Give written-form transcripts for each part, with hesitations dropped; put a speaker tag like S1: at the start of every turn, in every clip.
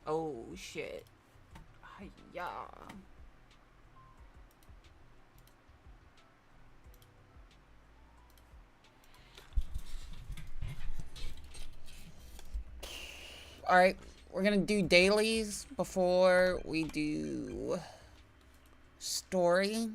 S1: Oh shit. Yeah. Alright, we're gonna do dailies before we do story.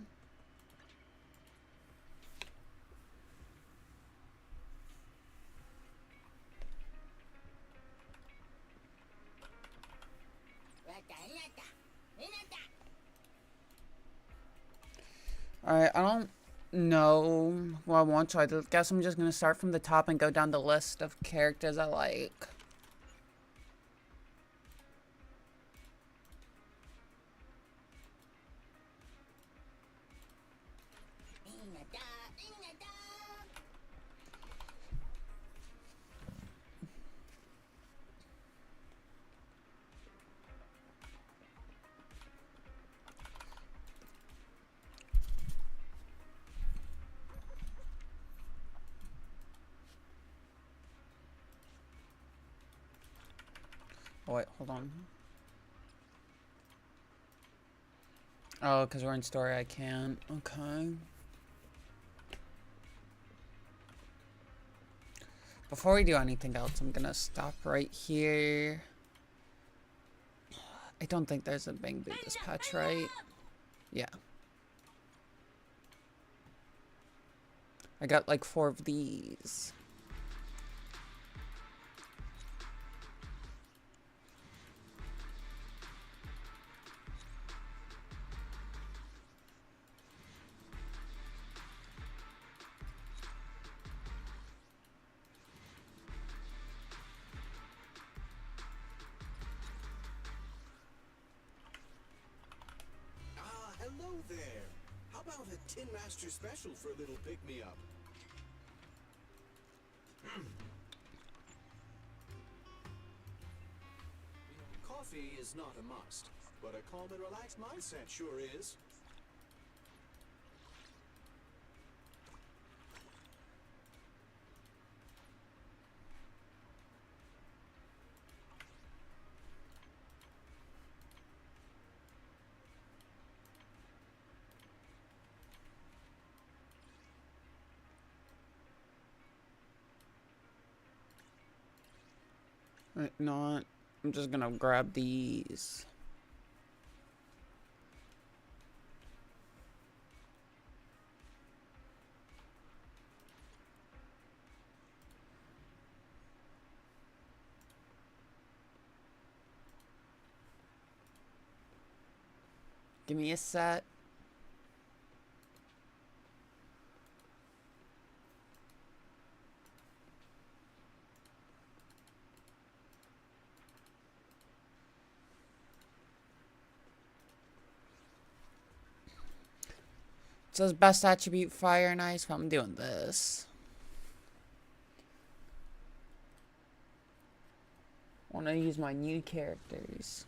S1: Alright, I don't know what I want, so I guess I'm just gonna start from the top and go down the list of characters I like. Oh, wait, hold on. Oh, because we're in story, I can't. Okay. Before we do anything else, I'm gonna stop right here. I don't think there's a Bang Boo this patch, right? Yeah. I got like 4 of these.
S2: Hello there. How about a Tin Master special for a little pick-me-up? Coffee is not a must, but a calm and relaxed mindset sure is.
S1: Right, not. I'm just gonna grab these. Give me a set. It says best attribute fire and ice, but I'm doing this. I want to use my new characters.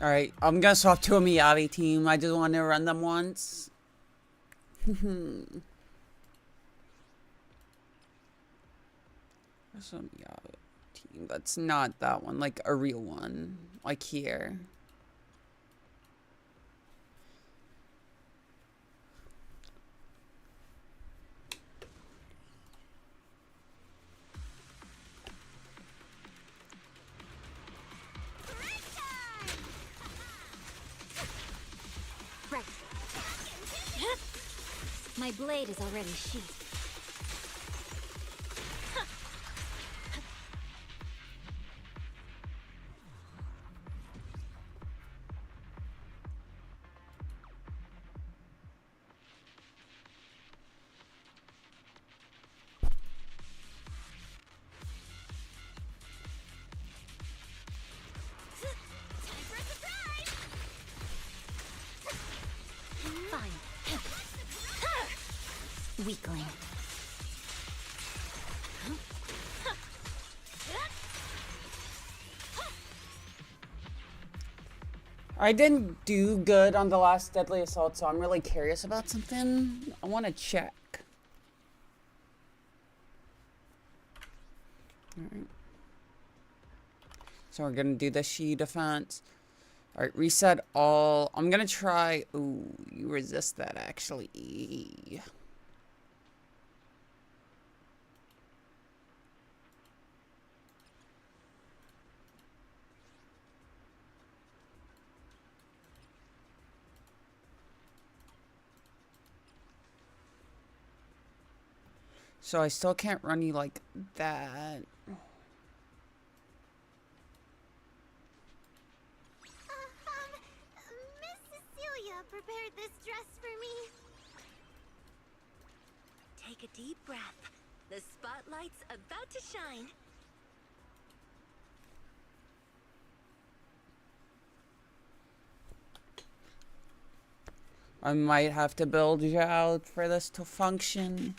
S1: Alright, I'm gonna swap to a Miyabi team. I just want to run them once. There's a Miyabi team that's not that one, like a real one. Like here.
S3: Right. My blade is already sheathed. Weakling.
S1: I didn't do good on the last Deadly Assault, so I'm really curious about something. I want to check. Alright. So we're gonna do the Shi defense. Alright, reset all. I'm gonna try. Ooh, you resist that actually. So I still can't run you like that.
S3: Miss Cecilia prepared this dress for me. Take a deep breath. The spotlight's about to shine.
S1: I might have to build you out for this to function.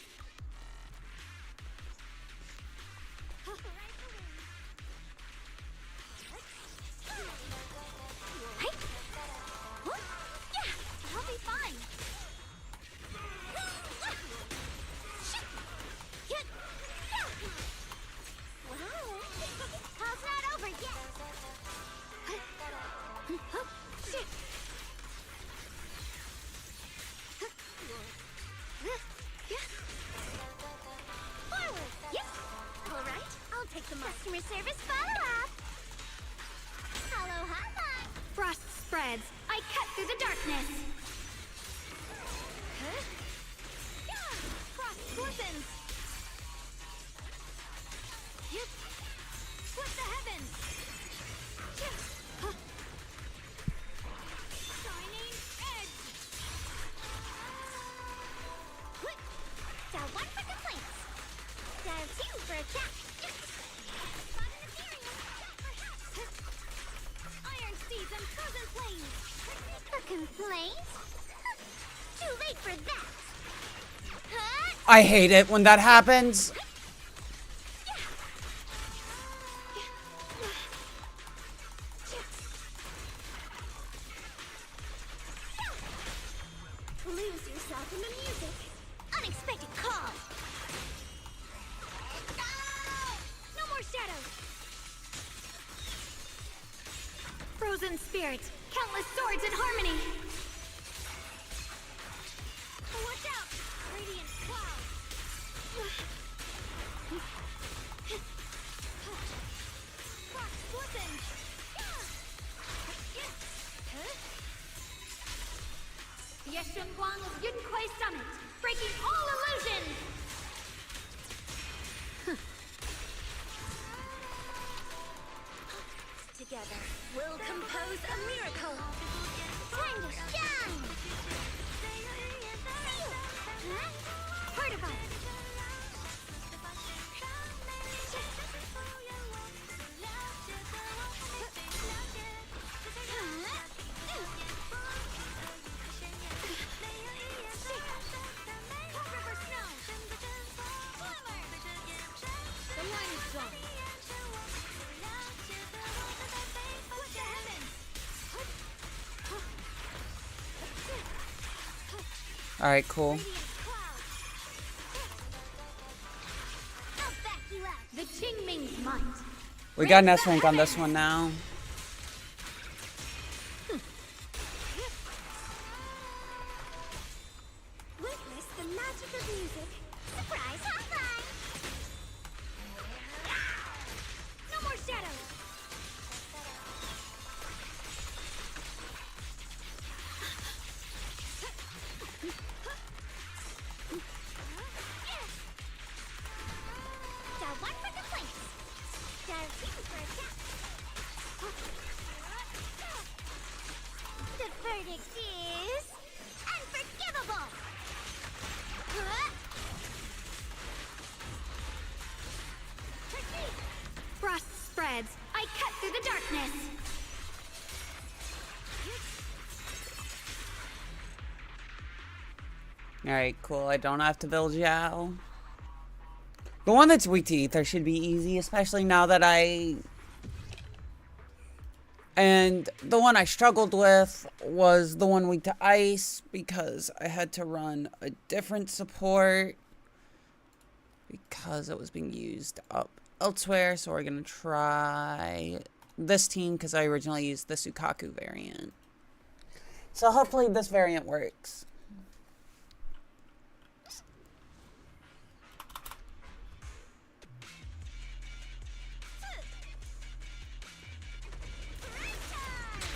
S3: Customer service follow-up! Hello, hotline! Frost spreads. I cut through the darkness. Huh? Yeah! Frost glistens. Yep. Split the heavens. Huh. Shining edge. Dial 1 for complaints. Dial 2 for attack. Iron Steeds and Frozen Plains! For complaint? Too late for that! Huh?
S1: I hate it when that happens.
S3: Lose yourself in the music. Unexpected call. No more shadows. Frozen spirits, countless swords in harmony. Watch out! Radiant cloud. Frost glisten. Yeshun Guang of Yun Kuei Summit, breaking all illusions. Together, we'll compose a miracle. Time to
S1: Alright, cool.
S3: Radiant cloud. I'll back you up. The Qingming's might.
S1: We got an S rank on this one now.
S3: Witness the magic of music. Surprise high five. No more shadows. Got one for the place. Got two for a tap. The verdict is unforgivable. Frost spreads. I cut through the darkness.
S1: Alright, cool. I don't have to build Zhao. The one that's weak to ether should be easy, especially now that And the one I struggled with was the one weak to ice because I had to run a different support because it was being used up elsewhere. So we're going to try this team because I originally used the Sukaku variant. So hopefully this variant works.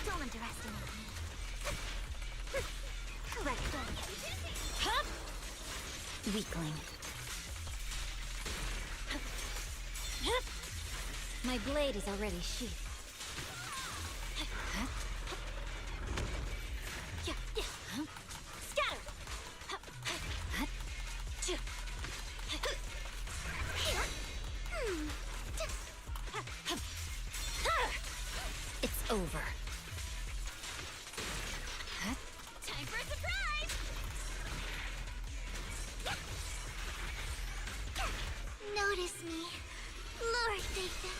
S3: Don't underestimate me. Correct. Huh?
S4: Weakling. My blade is already sheathed.
S3: Scatter.
S4: It's over.
S3: Time for a surprise. Notice me, Lord Nathan.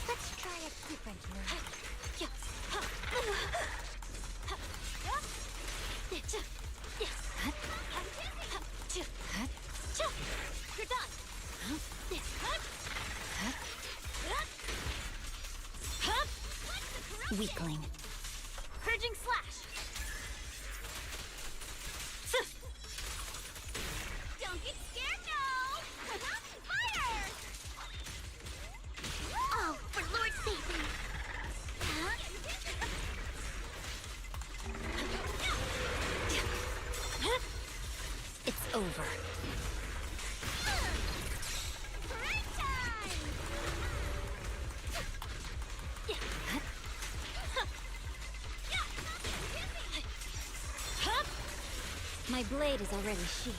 S3: Let's try a different You're done.
S4: Weakling.
S3: Purging slash. Don't get scared, no. Fire! Oh, for Lord Satan.
S4: It's over.
S3: Break time!
S4: My blade is already sheathed.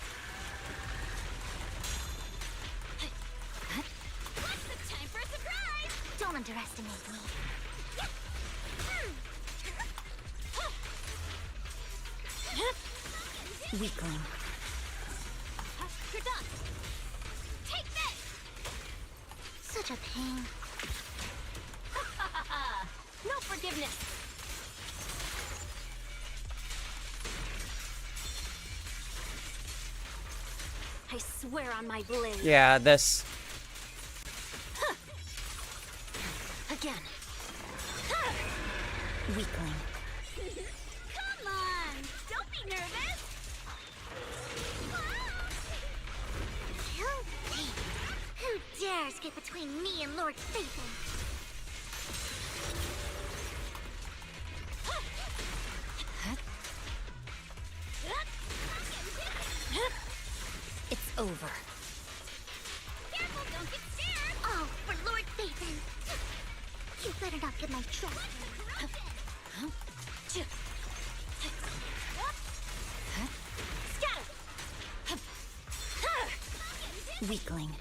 S3: What's the time for a surprise? Don't underestimate me.
S4: Weakling.
S3: You're done. Take this. Such a pain. No forgiveness.
S4: I swear on my blade.
S1: Yeah, this.
S4: Again. Weakling.
S3: Come on. Don't be nervous. Who dares get between me and Lord Satan?
S4: It's over.
S3: Careful, don't get scared. Oh, for Lord Satan. You better not get my trust.
S4: Weakling.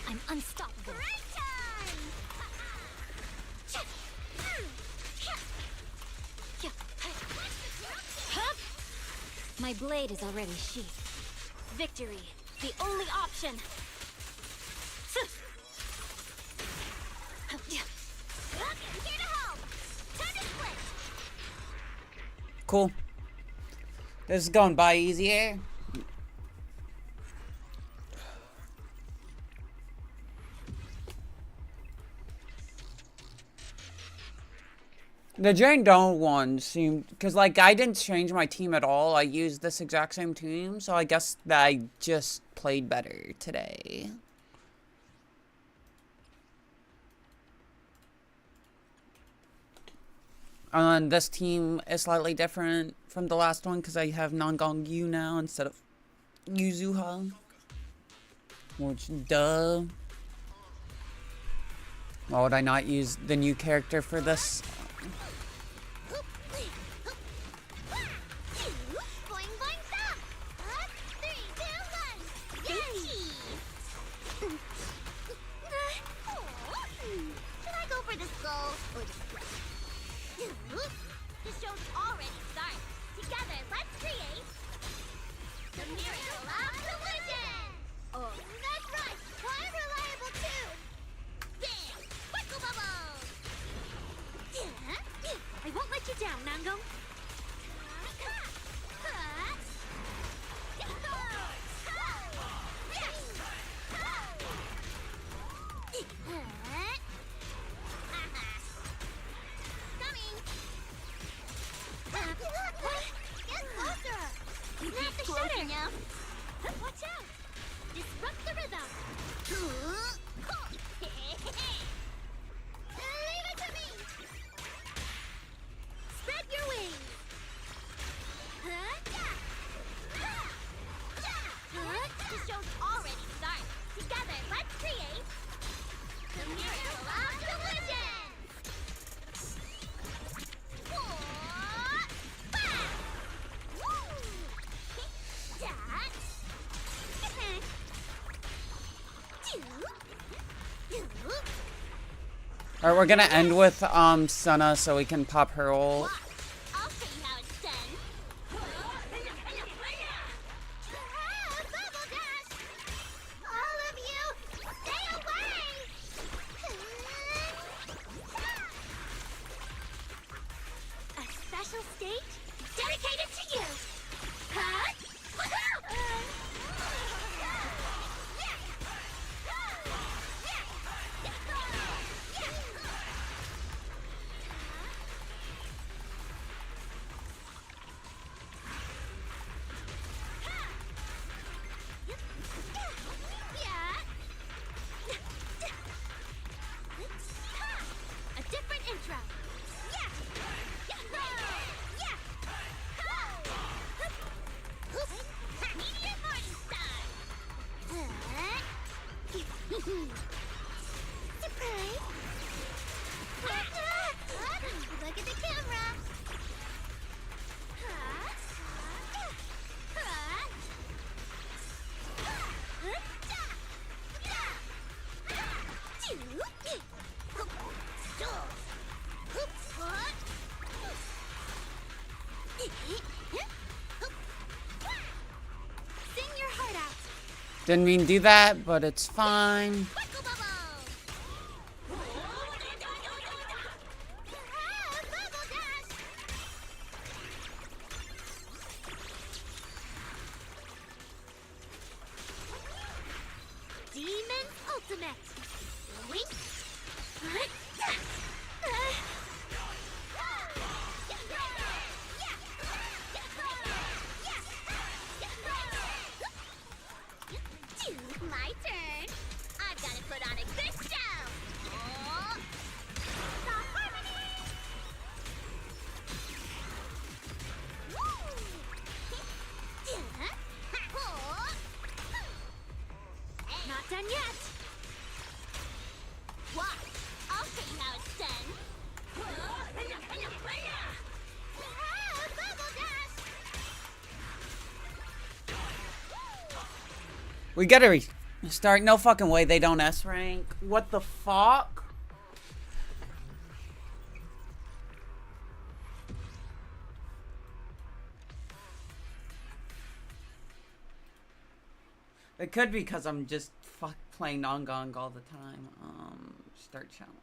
S4: I'm unstoppable.
S3: Break time!
S4: My blade is already sheathed.
S3: Victory, the only option. Here to help. Time to split.
S1: Cool. This is going by easier. The Jane Doe one seemed... Because, like, I didn't change my team at all. I used this exact same team. So I guess that I just played better today. And this team is slightly different from the last one. Because I have Nangong Yu now instead of Yuzuha. Which, duh. Why would I not use the new character for this?
S3: Boing, boing, stop! 3, 2, 1. Yay! Should I go for the skull or the scrap? The show's already started. Together, let's create the miracle of collision! Oh, that's right! I'm reliable too! Bam! Sparkle bubble!
S4: I won't let you down, Nango.
S3: Now. Watch out! Disrupt the rhythm! Leave it to me! Spread your wings! The show's already started. Together, let's create the miracle of collision!
S1: Alright, we're gonna end with Senna so we can pop her ult.
S3: I'll show you how it's done. Bubble Dash! All of you, stay away!
S4: A special stage dedicated to you. Huh?
S3: A different intro. Yeah. Meteor Morningstar. Surprise. Look at the camera.
S4: Sing your heart out.
S1: Didn't mean to do that, but it's fine.
S3: Sparkle bubble. Bubble Dash.
S4: Demon Ultimate.
S3: Wink. My turn. I've got to put on a good show. Oh. The harmony. Woo.
S4: Not done yet.
S3: Watch. I'll show you how it's done. Bubble Dash.
S1: We gotta restart. No fucking way they don't S rank. What the fuck? It could be because I'm just playing Nongong all the time. Start challenge.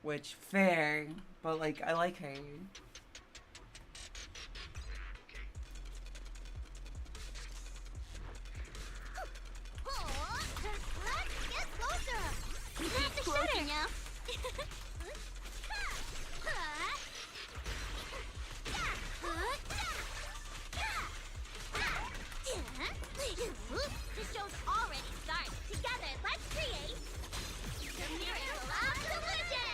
S1: Which, fair, but like, I like her.
S3: Let's get closer. You have to shoot her now. This show's already started. Together, let's create the miracle of collision.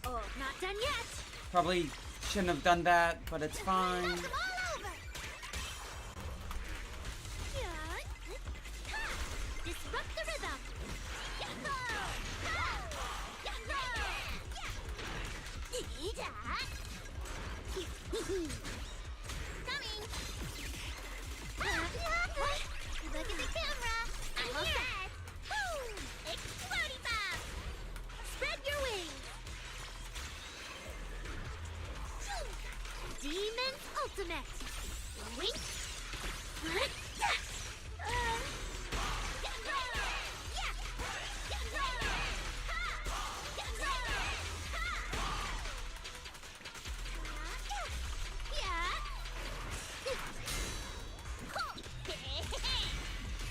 S4: Oh, not done yet.
S1: Probably shouldn't have done that, but it's fine.
S3: Knock 'em all over.
S4: Disrupt the rhythm.
S3: Coming. Look at the camera. I'm all set. Boom! Explodey bomb.
S4: Spread your wings. Demon's ultimate.
S3: Wink.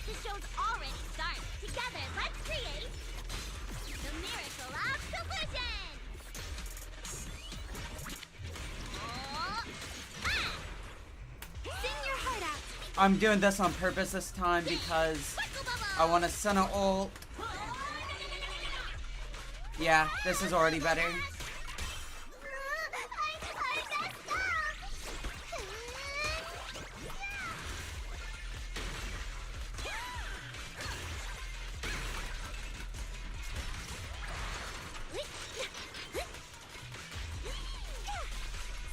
S3: The show's already started. Together, let's create the miracle of collision. Oh, ah!
S4: Sing your heart out.
S1: I'm doing this on purpose this time because I want to send an ult. Yeah, this is already better.
S3: I messed up.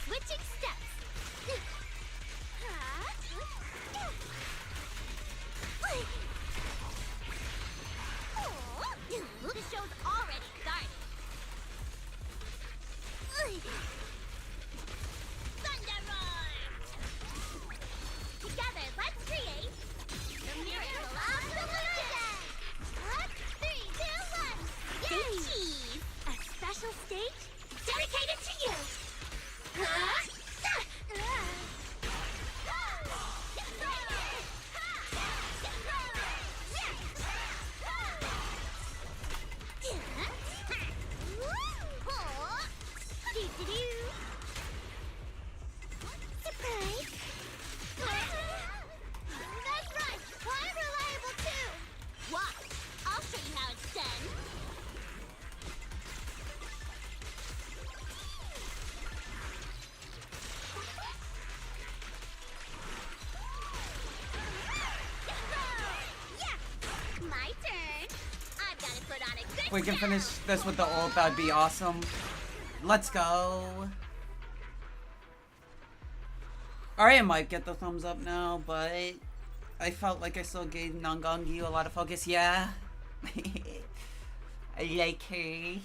S4: Switching steps.
S3: The show's already started. Thunder roar! Together, let's create the miracle of collision. 3, 2, 1.
S4: Yay!
S3: Cheese!
S4: A special stage dedicated to you.
S3: Surprise! That's right! I'm reliable too! Watch! I'll show you how it's done! Yeah! My turn! I've got to put on a good
S1: If we can
S3: show.
S1: finish this with the ult, that'd be awesome. Let's go. Alright, I might get the thumbs up now, but I felt like I still gave Nangangi a lot of focus. Yeah. I like her.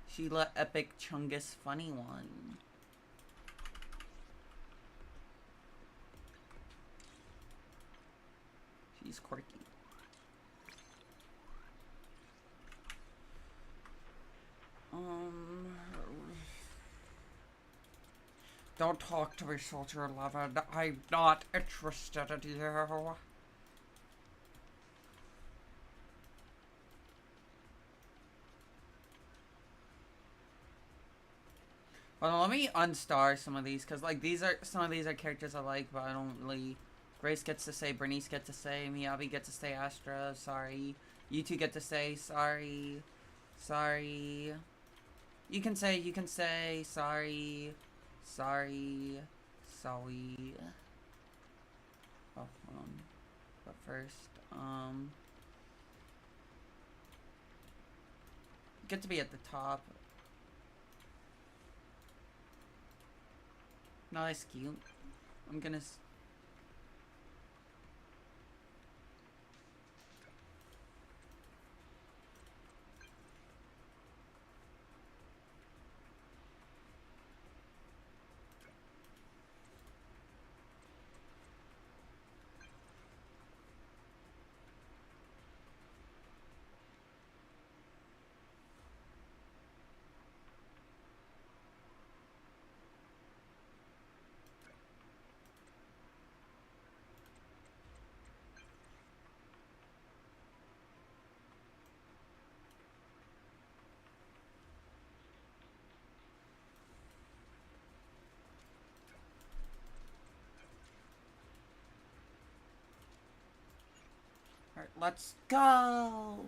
S1: Sheila Epic Chungus Funny One. She's quirky. Don't talk to me, Soldier 11. I'm not interested in you. Well, let me unstar some of these, because, like, some of these are characters I like, but I don't really... Grace gets to say, Bernice gets to say, Miyabi gets to say, Astra, sorry. You two get to say, sorry. Sorry. You can say, sorry. Sorry. Sorry. Oh, hold on. But first, get to be at the top. No, that's cute. I'm gonna... Let's go!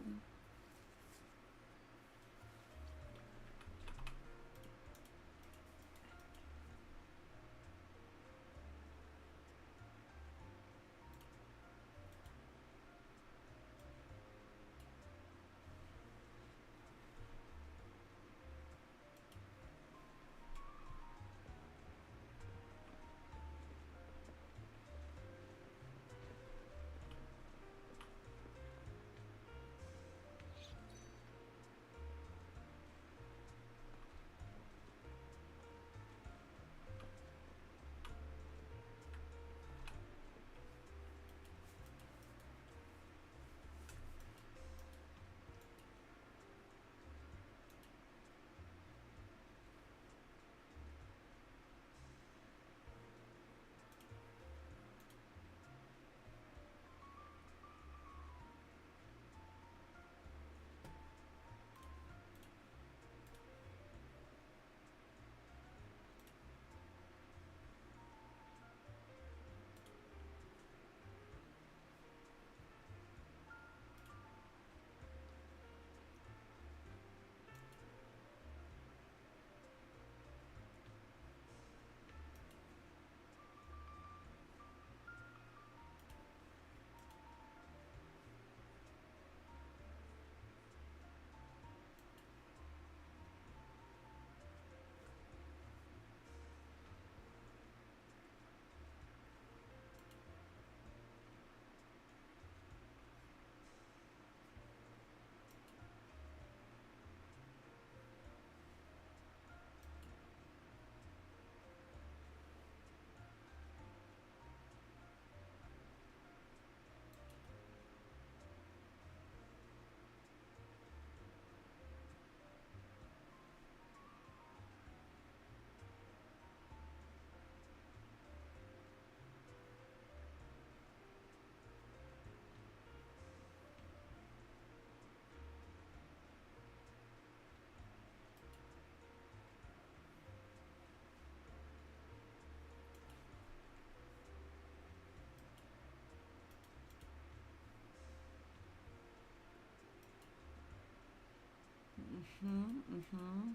S1: Mm-hmm.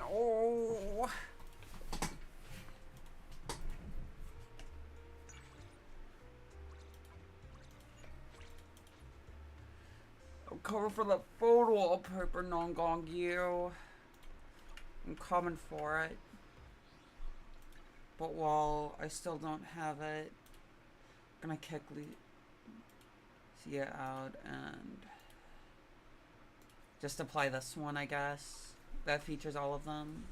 S1: Oh. I'm coming for the photo wallpaper, non-gong you. I'm coming for it. But while I still don't have it, I'm gonna kick Lucia out and just apply this one, I guess. That features all of them.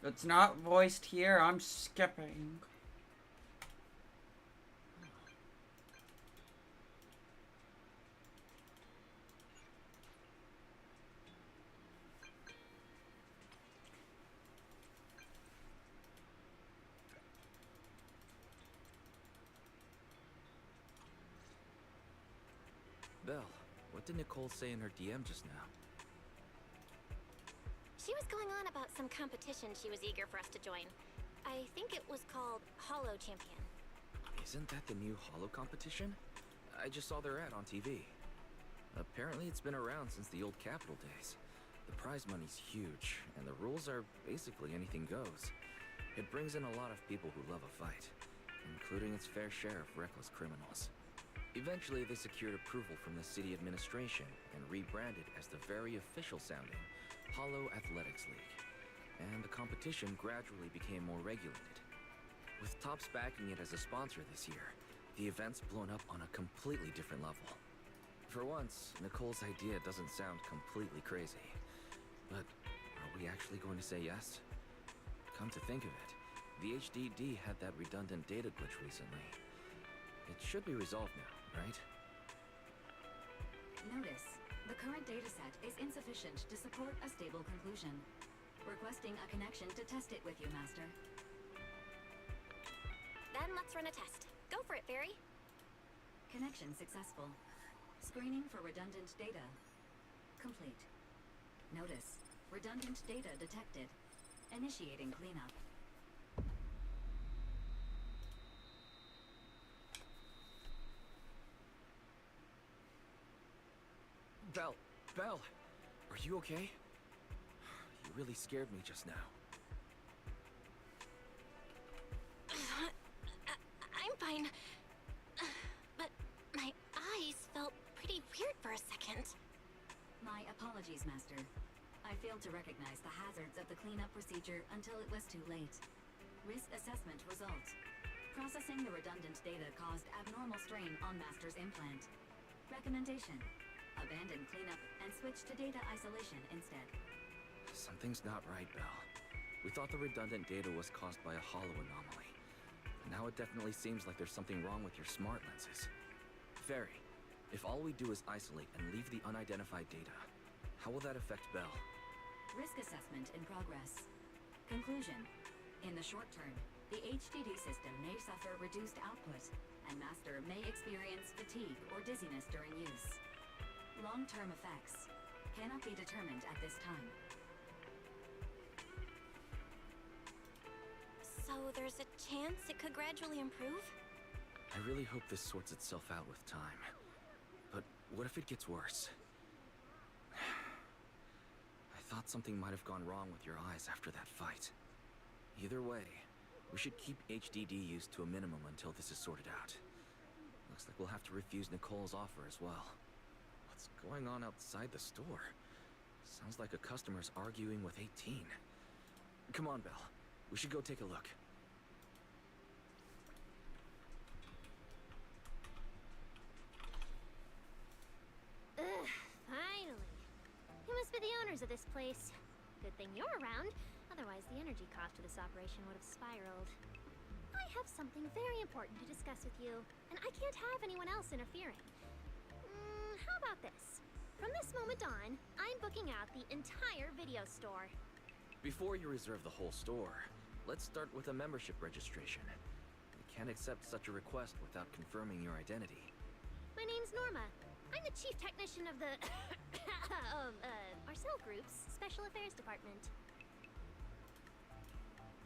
S1: It's not voiced here. I'm skipping.
S5: Belle, what did Nicole say in her DM just now?
S4: She was going on about some competition she was eager for us to join. I think it was called Hollow Champion.
S5: Isn't that the new Hollow competition? I just saw their ad on TV. Apparently it's been around since the old Capital days. The prize money's huge, and the rules are basically anything goes. It brings in a lot of people who love a fight, including its fair share of reckless criminals. Eventually, they secured approval from the city administration and rebranded as the very official sounding Hollow Athletics League. And the competition gradually became more regulated. With Topps backing it as a sponsor this year, the event's blown up on a completely different level. For once, Nicole's idea doesn't sound completely crazy. But are we actually going to say yes? Come to think of it, the HDD had that redundant data glitch recently. It should be resolved now, right?
S6: Notice, the current dataset is insufficient to support a stable conclusion. Requesting a connection to test it with you, Master.
S4: Then let's run a test. Go for it, Fairy.
S6: Connection successful. Screening for redundant data. Complete. Notice, redundant data detected. Initiating cleanup.
S5: Belle, are you okay? You really scared me just now.
S4: I'm fine. But my eyes felt pretty weird for a second.
S6: My apologies, Master. I failed to recognize the hazards of the cleanup procedure until it was too late. Risk assessment result. Processing the redundant data caused abnormal strain on Master's implant. Recommendation. Abandon cleanup and switch to data isolation instead.
S5: Something's not right, Belle. We thought the redundant data was caused by a hollow anomaly. But now it definitely seems like there's something wrong with your smart lenses. Fairy, if all we do is isolate and leave the unidentified data, how will that affect Belle?
S6: Risk assessment in progress. Conclusion. In the short term, the HDD system may suffer reduced output, and Master may experience fatigue or dizziness during use. Long-term effects cannot be determined at this time.
S4: So there's a chance it could gradually improve?
S5: I really hope this sorts itself out with time. But what if it gets worse? I thought something might have gone wrong with your eyes after that fight. Either way, we should keep HDD use to a minimum until this is sorted out. Looks like we'll have to refuse Nicole's offer as well. What's going on outside the store? Sounds like a customer's arguing with 18. Come on, Belle. We should go take a look.
S3: Ugh, finally. You must be the owners of this place. Good thing you're around, otherwise the energy cost of this operation would have spiraled. I have something very important to discuss with you, and I can't have anyone else interfering. How about this? From this moment on, I'm booking out the entire video store.
S5: Before you reserve the whole store, let's start with a membership registration. We can't accept such a request without confirming your identity.
S3: My name's Norma. I'm the chief technician of the Marcel Group's Special Affairs Department.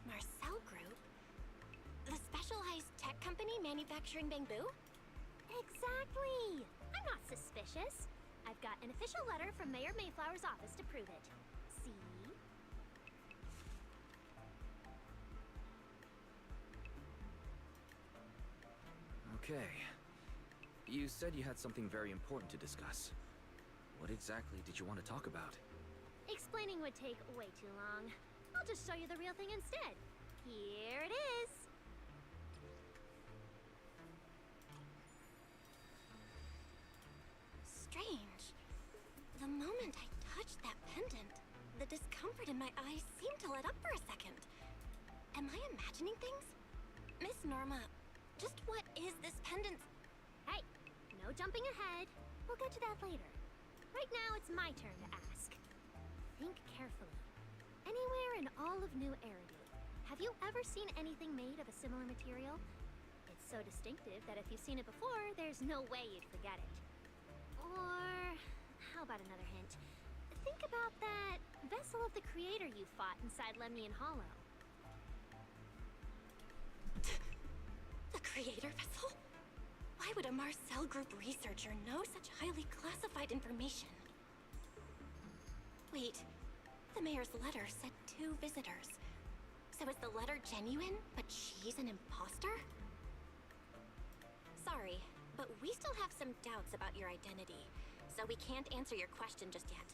S4: Marcel Group? The specialized tech company manufacturing bamboo?
S3: Exactly! I'm not suspicious. I've got an official letter from Mayor Mayflower's office to prove it. See?
S5: Okay. You said you had something very important to discuss. What exactly did you want to talk about?
S3: Explaining would take way too long. I'll just show you the real thing instead. Here it is.
S4: Strange. The moment I touched that pendant, the discomfort in my eyes seemed to let up for a second. Am I imagining things? Miss Norma, just what is this pendant?
S3: Hey, no jumping ahead. We'll get to that later. Right now, it's my turn to ask. Think carefully. Anywhere in all of New Eridu, have you ever seen anything made of a similar material? It's so distinctive that if you've seen it before, there's no way you'd forget it. Or, how about another hint? Think about that vessel of the creator you fought inside Lemnian Hollow.
S4: The creator vessel? Why would a Marcel Group researcher know such highly classified information? Wait, the mayor's letter said 2 visitors. So is the letter genuine, but she's an imposter? Sorry, but we still have some doubts about your identity, so we can't answer your question just yet.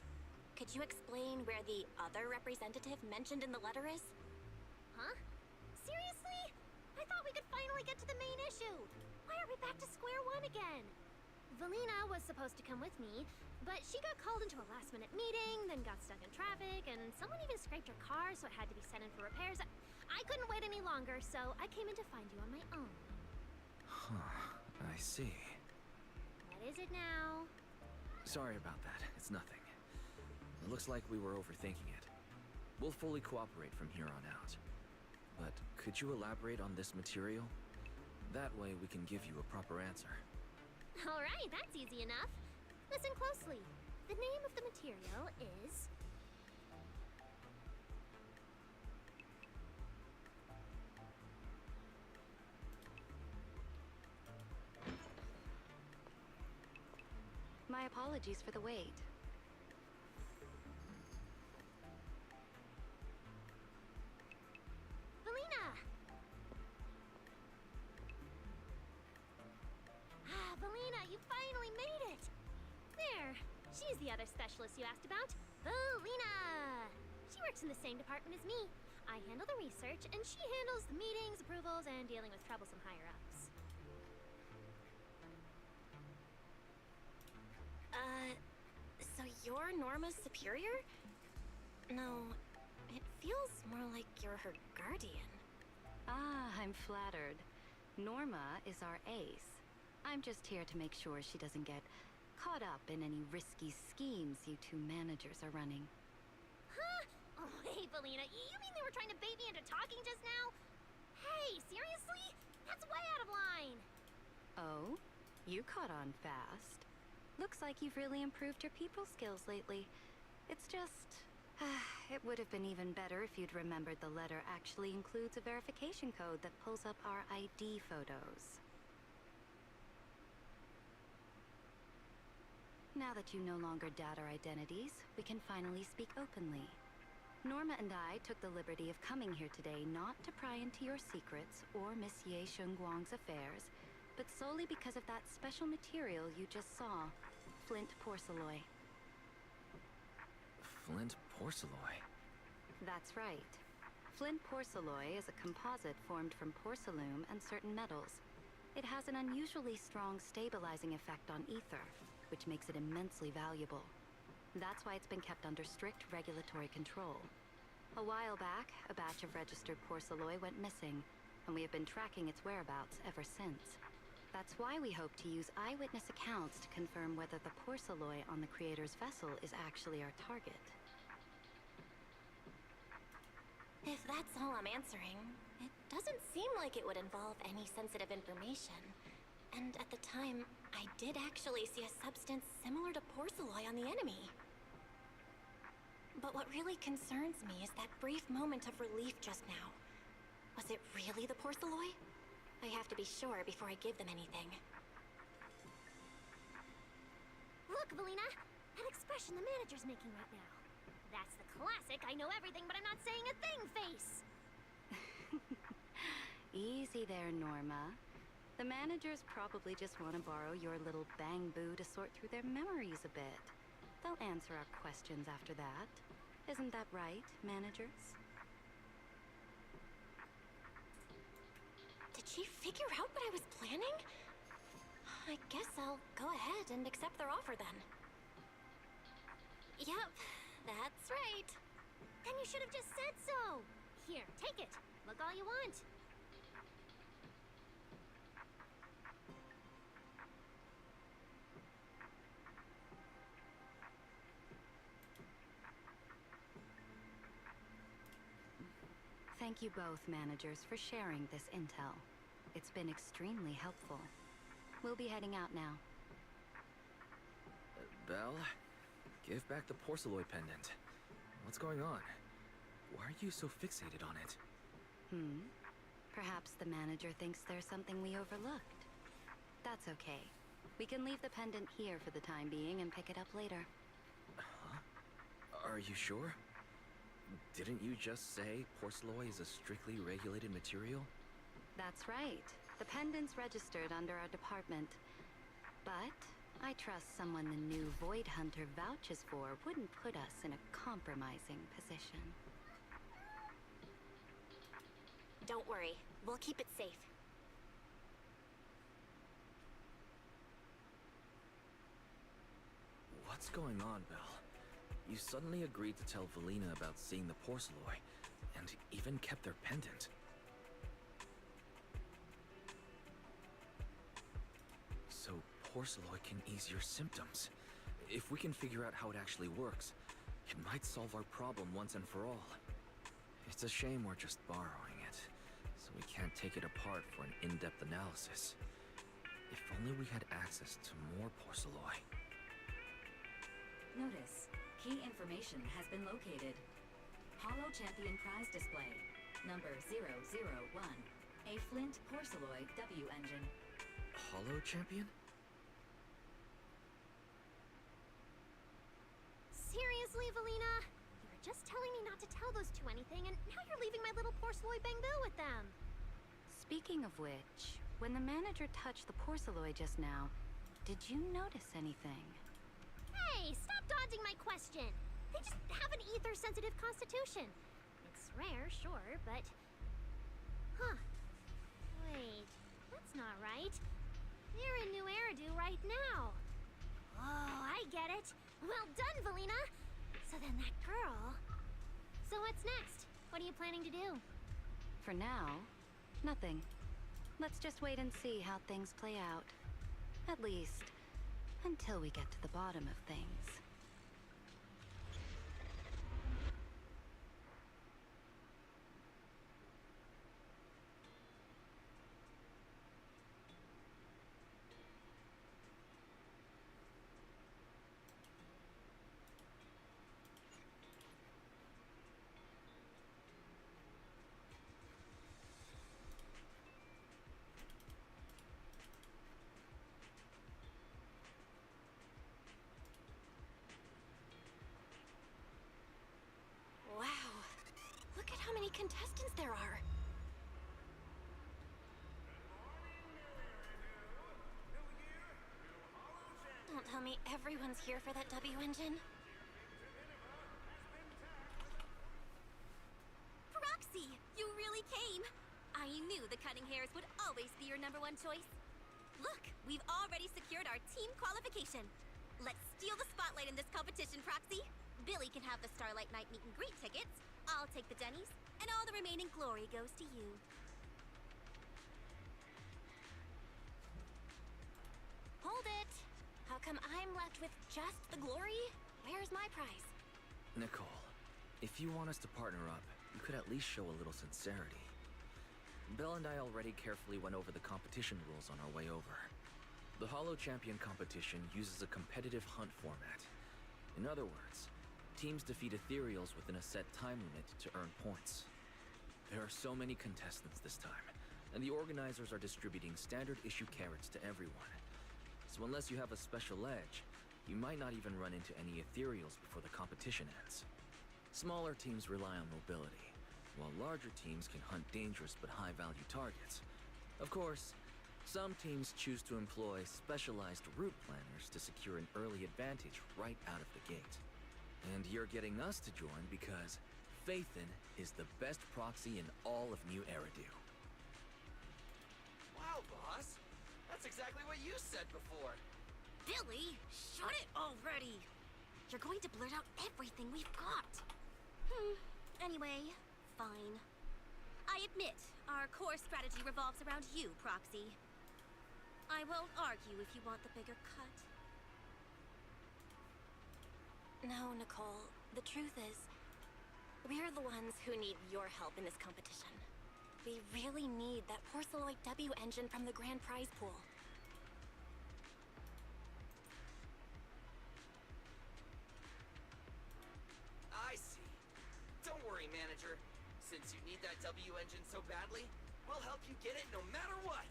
S4: Could you explain where the other representative mentioned in the letter is?
S3: Huh? Seriously? I thought we could finally get to the main issue. Why are we back to square one again? Valina was supposed to come with me, but she got called into a last-minute meeting, then got stuck in traffic, and someone even scraped her car, so it had to be sent in for repairs. I couldn't wait any longer, so I came in to find you on my own.
S5: Huh, I see.
S3: What is it now?
S5: Sorry about that. It's nothing. It looks like we were overthinking it. We'll fully cooperate from here on out. But could you elaborate on this material? That way we can give you a proper answer.
S3: All right, that's easy enough. Listen closely. The name of the material is...
S6: My apologies for the wait.
S3: Valina! Valina, you finally made it! There, she's the other specialist you asked about. Valina! She works in the same department as me. I handle the research, and she handles the meetings, approvals, and dealing with troublesome higher-ups.
S4: So you're Norma's superior? No, it feels more like you're her guardian.
S6: Ah, I'm flattered. Norma is our ace. I'm just here to make sure she doesn't get caught up in any risky schemes you 2 managers are running.
S3: Huh? Oh, hey, Valina, you mean they were trying to bait me into talking just now? Hey, seriously? That's way out of line!
S6: Oh? You caught on fast. Looks like you've really improved your people skills lately. It's just... it would have been even better if you'd remembered the letter actually includes a verification code that pulls up our ID photos. Now that you no longer doubt our identities, we can finally speak openly. Norma and I took the liberty of coming here today not to pry into your secrets or Miss Ye Shengguang's affairs, but solely because of that special material you just saw, flint porcelain.
S5: Flint porcelain?
S6: That's right. Flint porcelain is a composite formed from porcelain and certain metals. It has an unusually strong stabilizing effect on ether, which makes it immensely valuable. That's why it's been kept under strict regulatory control. A while back, a batch of registered porcelain went missing, and we have been tracking its whereabouts ever since. That's why we hope to use eyewitness accounts to confirm whether the porcelain on the creator's vessel is actually our target.
S4: If that's all I'm answering, it doesn't seem like it would involve any sensitive information. And at the time, I did actually see a substance similar to porcelain on the enemy. But what really concerns me is that brief moment of relief just now. Was it really the porcelain? I have to be sure before I give them anything.
S3: Look, Valina! That expression the manager's making right now. That's the classic I know everything but I'm not saying a thing face!
S6: Easy there, Norma. The managers probably just want to borrow your little bang-boo to sort through their memories a bit. They'll answer our questions after that. Isn't that right, managers?
S4: Did she figure out what I was planning? I guess I'll go ahead and accept their offer then. Yep, that's right.
S3: Then you should have just said so! Here, take it. Look all you want.
S6: Thank you both, managers, for sharing this intel. It's been extremely helpful. We'll be heading out now.
S5: Belle, give back the Porceloid pendant. What's going on? Why are you so fixated on it?
S6: Perhaps the manager thinks there's something we overlooked. That's okay. We can leave the pendant here for the time being and pick it up later.
S5: Huh? Are you sure? Didn't you just say Porceloid is a strictly regulated material?
S6: That's right. The pendant's registered under our department. But I trust someone the new Void Hunter vouches for wouldn't put us in a compromising position.
S4: Don't worry, we'll keep it safe.
S5: What's going on, Belle? You suddenly agreed to tell Valina about seeing the Porceloid, and even kept their pendant. So Porceloid can ease your symptoms. If we can figure out how it actually works, it might solve our problem once and for all. It's a shame we're just borrowing it, so we can't take it apart for an in-depth analysis. If only we had access to more Porceloid.
S6: Notice, key information has been located. Holo Champion prize display, number 001, a Flint Porceloid W engine.
S5: Holo Champion?
S3: Seriously, Valina? You were just telling me not to tell those two anything, and now you're leaving my little Porceloid Bangbill with them.
S6: Speaking of which, when the manager touched the Porceloid just now, did you notice anything?
S3: Hey, stop dodging my question. They just have an ether-sensitive constitution. It's rare, sure, but... Huh. Wait, that's not right. They're in New Eridu right now. Oh, I get it. Well done, Valina. So then that girl... So what's next? What are you planning to do?
S6: For now, nothing. Let's just wait and see how things play out. At least, until we get to the bottom of things.
S4: Wow. Look at how many contestants there are. Don't tell me everyone's here for that W engine. Proxy, you really came. I knew the Cutting Hairs would always be your #1 choice. Look, we've already secured our team qualification. Let's steal the spotlight in this competition, Proxy. Billy can have the Starlight Night meet and greet tickets. I'll take the Denny's, and all the remaining glory goes to you. Hold it! How come I'm left with just the glory? Where's my prize?
S5: Nicole, if you want us to partner up, you could at least show a little sincerity. Belle and I already carefully went over the competition rules on our way over. The Holo Champion competition uses a competitive hunt format. In other words, teams defeat ethereals within a set time limit to earn points. There are so many contestants this time, and the organizers are distributing standard issue carrots to everyone. So unless you have a special edge, you might not even run into any ethereals before the competition ends. Smaller teams rely on mobility, while larger teams can hunt dangerous but high-value targets. Of course, some teams choose to employ specialized route planners to secure an early advantage right out of the gate. And you're getting us to join because Phaethon is the best proxy in all of New Eridu.
S7: Wow, boss! That's exactly what you said before!
S4: Billy, shut it already! You're going to blurt out everything we've got. Anyway, fine.
S3: I admit, our core strategy revolves around you, Proxy. I won't argue if you want the bigger cut.
S4: No, Nicole. The truth is, we're the ones who need your help in this competition. We really need that Porceloid W engine from the grand prize pool.
S7: I see. Don't worry, manager. Since you need that W engine so badly, we'll help you get it no matter what.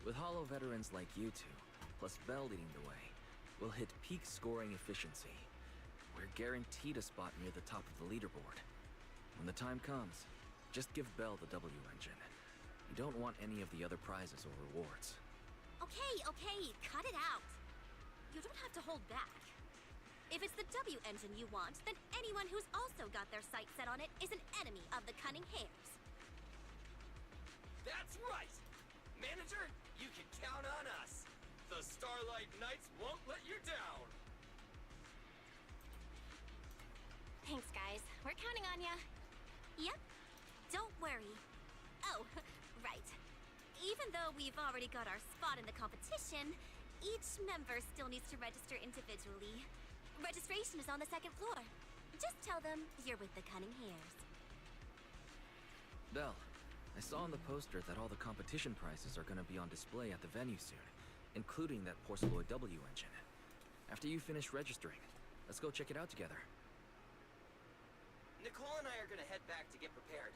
S5: With Hollow veterans like you two, plus Bell leading the way, we'll hit peak scoring efficiency. We're guaranteed a spot near the top of the leaderboard. When the time comes, just give Bell the W engine. You don't want any of the other prizes or rewards.
S3: Okay, cut it out. You don't have to hold back. If it's the W engine you want, then anyone who's also got their sights set on it is an enemy of the Cunning Hares.
S7: That's right! Manager, you can count on us. The Starlight Knights won't let you down.
S4: Thanks, guys. We're counting on ya.
S3: Yep. Don't worry. Oh, right. Even though we've already got our spot in the competition, each member still needs to register individually. Registration is on the second floor. Just tell them you're with the Cunning Hares.
S5: Bell, I saw on the poster that all the competition prizes are gonna be on display at the venue soon, including that Porceloid W engine. After you finish registering, let's go check it out together.
S7: Nicole and I are gonna head back to get prepared.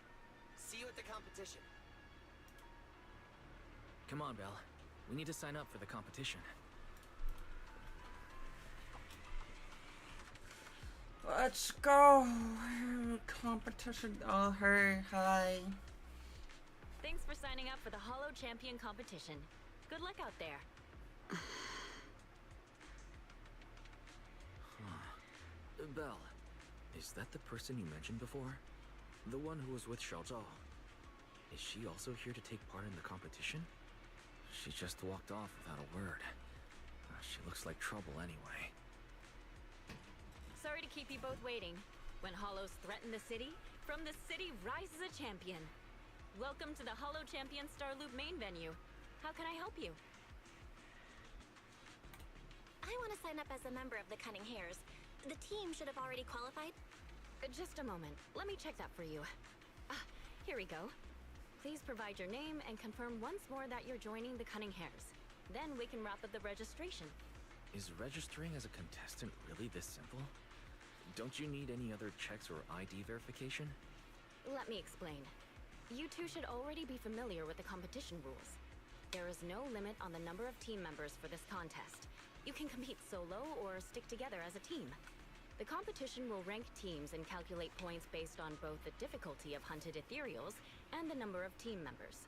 S7: See you at the competition.
S5: Come on, Bell. We need to sign up for the competition.
S1: Let's go. Competition. Oh, her. Hi.
S8: Thanks for signing up for the Hollow Champion competition. Good luck out there.
S5: Bell, is that the person you mentioned before? The one who was with Xiao Zhao? Is she also here to take part in the competition? She just walked off without a word. She looks like trouble anyway.
S8: Sorry to keep you both waiting. When Hollows threaten the city, from the city rises a champion. Welcome to the Hollow Champion Starloop main venue. How can I help you?
S4: I want to sign up as a member of the Cunning Hares. The team should have already qualified.
S8: Just a moment. Let me check that for you. Here we go. Please provide your name and confirm once more that you're joining the Cunning Hares. Then we can wrap up the registration.
S5: Is registering as a contestant really this simple? Don't you need any other checks or ID verification?
S8: Let me explain. You two should already be familiar with the competition rules. There is no limit on the number of team members for this contest. You can compete solo or stick together as a team. The competition will rank teams and calculate points based on both the difficulty of hunted ethereals and the number of team members.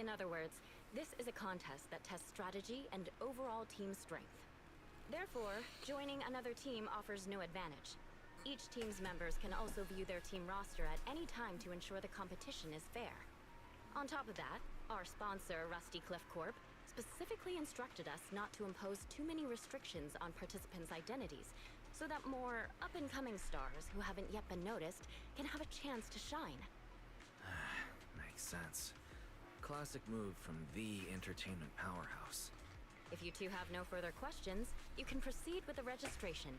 S8: In other words, this is a contest that tests strategy and overall team strength. Therefore, joining another team offers no advantage. Each team's members can also view their team roster at any time to ensure the competition is fair. On top of that, our sponsor, Rusty Cliff Corp, specifically instructed us not to impose too many restrictions on participants' identities, so that more up-and-coming stars who haven't yet been noticed can have a chance to shine.
S5: Makes sense. Classic move from the entertainment powerhouse.
S8: If you two have no further questions, you can proceed with the registration.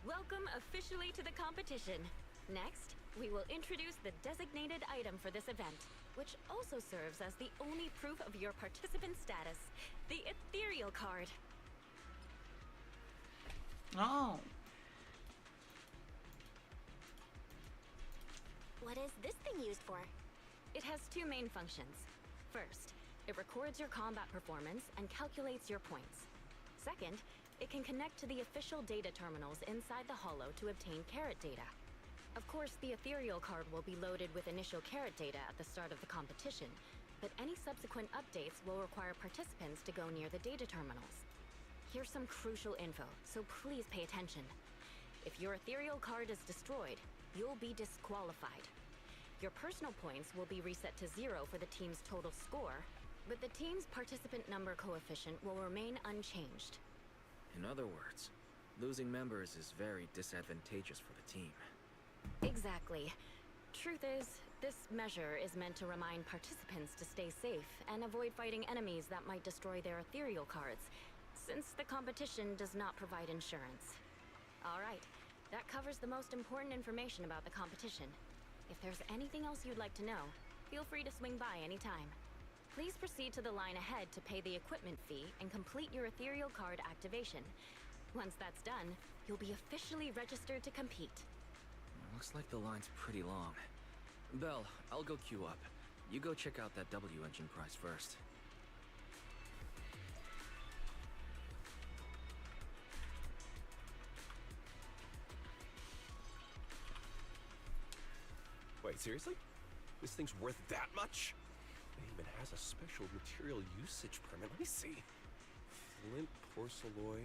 S8: Welcome officially to the competition. Next, we will introduce the designated item for this event, which also serves as the only proof of your participant status, the Ethereal card.
S1: Oh.
S4: What is this thing used for?
S8: It has two main functions. First, it records your combat performance and calculates your points. Second, it can connect to the official data terminals inside the Hollow to obtain carrot data. Of course, the Ethereal card will be loaded with initial carrot data at the start of the competition, but any subsequent updates will require participants to go near the data terminals. Here's some crucial info, so please pay attention. If your Ethereal card is destroyed, you'll be disqualified. Your personal points will be reset to 0 for the team's total score, but the team's participant number coefficient will remain unchanged.
S5: In other words, losing members is very disadvantageous for the team.
S8: Exactly. Truth is, this measure is meant to remind participants to stay safe and avoid fighting enemies that might destroy their ethereal cards, since the competition does not provide insurance. Alright, that covers the most important information about the competition. If there's anything else you'd like to know, feel free to swing by anytime. Please proceed to the line ahead to pay the equipment fee and complete your ethereal card activation. Once that's done, you'll be officially registered to compete.
S5: Looks like the line's pretty long. Belle, I'll go queue up. You go check out that W engine prize first.
S9: Wait, seriously? This thing's worth that much? It even has a special material usage permit. Let me see. Flint, porcelloy,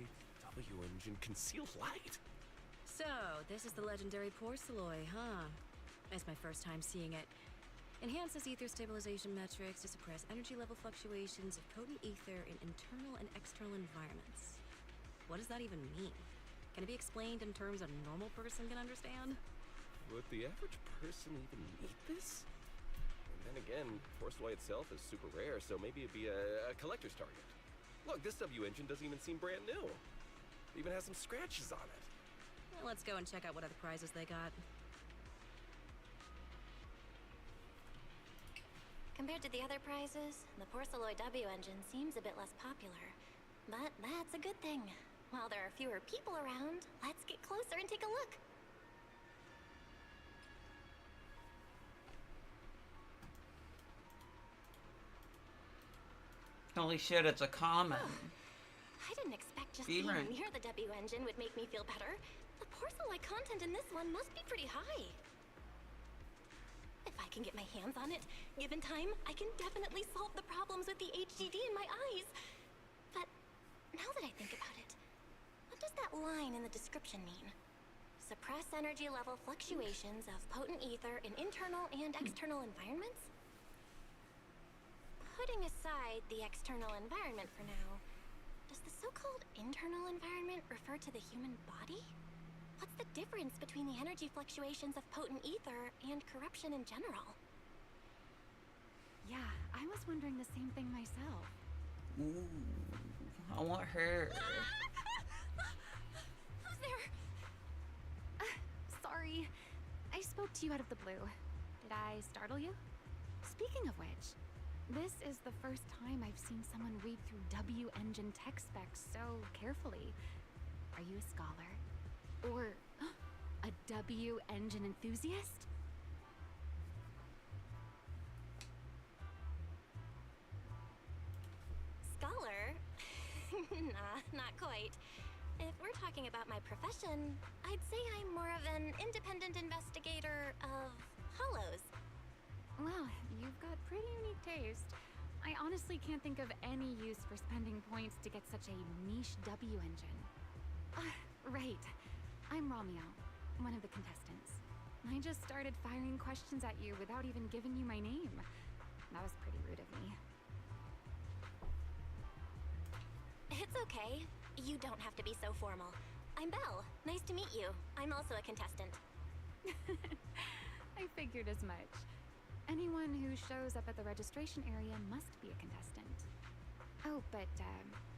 S9: W engine, concealed light.
S10: So, this is the legendary porcelloy, huh? It's my first time seeing it. Enhances ether stabilization metrics to suppress energy level fluctuations of potent ether in internal and external environments. What does that even mean? Can it be explained in terms a normal person can understand?
S9: Would the average person even need this? And then again, porcelloy itself is super rare, so maybe it'd be a collector's target. Look, this W engine doesn't even seem brand new. It even has some scratches on it.
S10: Well, let's go and check out what other prizes they got.
S4: Compared to the other prizes, the Porcelloy W engine seems a bit less popular. But that's a good thing. While there are fewer people around, let's get closer and take a look.
S1: Holy shit, it's a common.
S4: I didn't expect just
S1: Being
S4: being
S1: right.
S4: near the W engine would make me feel better. The Porcelloy content in this one must be pretty high. If I can get my hands on it, given time, I can definitely solve the problems with the HDD in my eyes. But now that I think about it, what does that line in the description mean? Suppress energy level fluctuations of potent ether in internal and external environments? Putting aside the external environment for now, does the so-called internal environment refer to the human body? What's the difference between the energy fluctuations of potent ether and corruption in general?
S11: Yeah, I was wondering the same thing myself.
S1: Ooh, I want her.
S4: Who's there?
S11: Sorry, I spoke to you out of the blue. Did I startle you? Speaking of which, this is the first time I've seen someone read through W engine tech specs so carefully. Are you a scholar? Or a W engine enthusiast?
S4: Scholar? Nah, not quite. If we're talking about my profession, I'd say I'm more of an independent investigator of hollows.
S11: Well, you've got pretty unique taste. I honestly can't think of any use for spending points to get such a niche W engine. Right. I'm Romeo, one of the contestants. I just started firing questions at you without even giving you my name. That was pretty rude of me.
S4: It's okay. You don't have to be so formal. I'm Belle. Nice to meet you. I'm also a contestant.
S11: I figured as much. Anyone who shows up at the registration area must be a contestant. Oh, but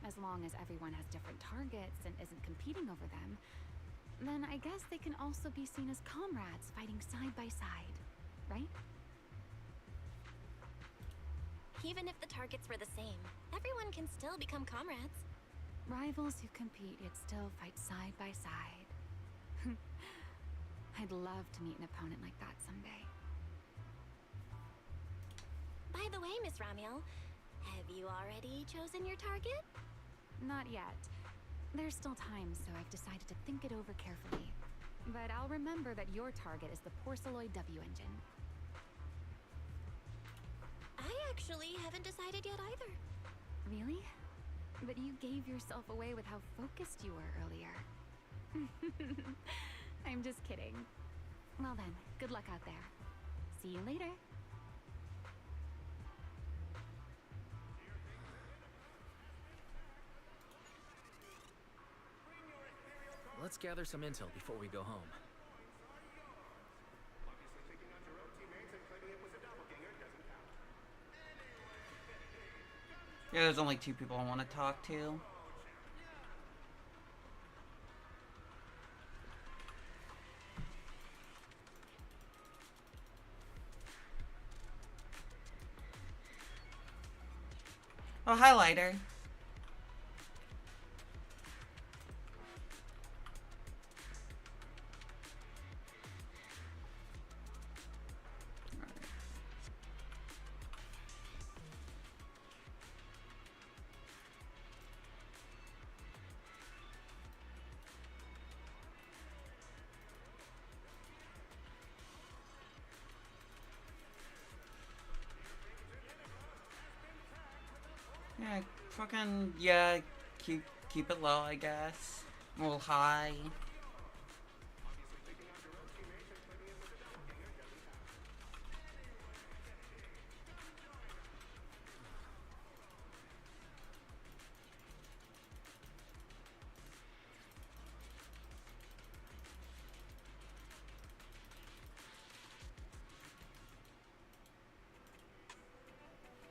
S11: as long as everyone has different targets and isn't competing over them, then I guess they can also be seen as comrades fighting side by side, right?
S4: Even if the targets were the same, everyone can still become comrades.
S11: Rivals who compete yet still fight side by side. I'd love to meet an opponent like that someday.
S4: By the way, Miss Ramiel, have you already chosen your target?
S11: Not yet. There's still time, so I've decided to think it over carefully. But I'll remember that your target is the Porcelloy W engine.
S4: I actually haven't decided yet either.
S11: Really? But you gave yourself away with how focused you were earlier. I'm just kidding. Well then, good luck out there. See you later.
S5: let's gather some intel before we go home.
S1: Yeah, there's only 2 people I want to talk to. Oh, hi, Lighter. Yeah, fucking, yeah, keep it low, I guess. A little high.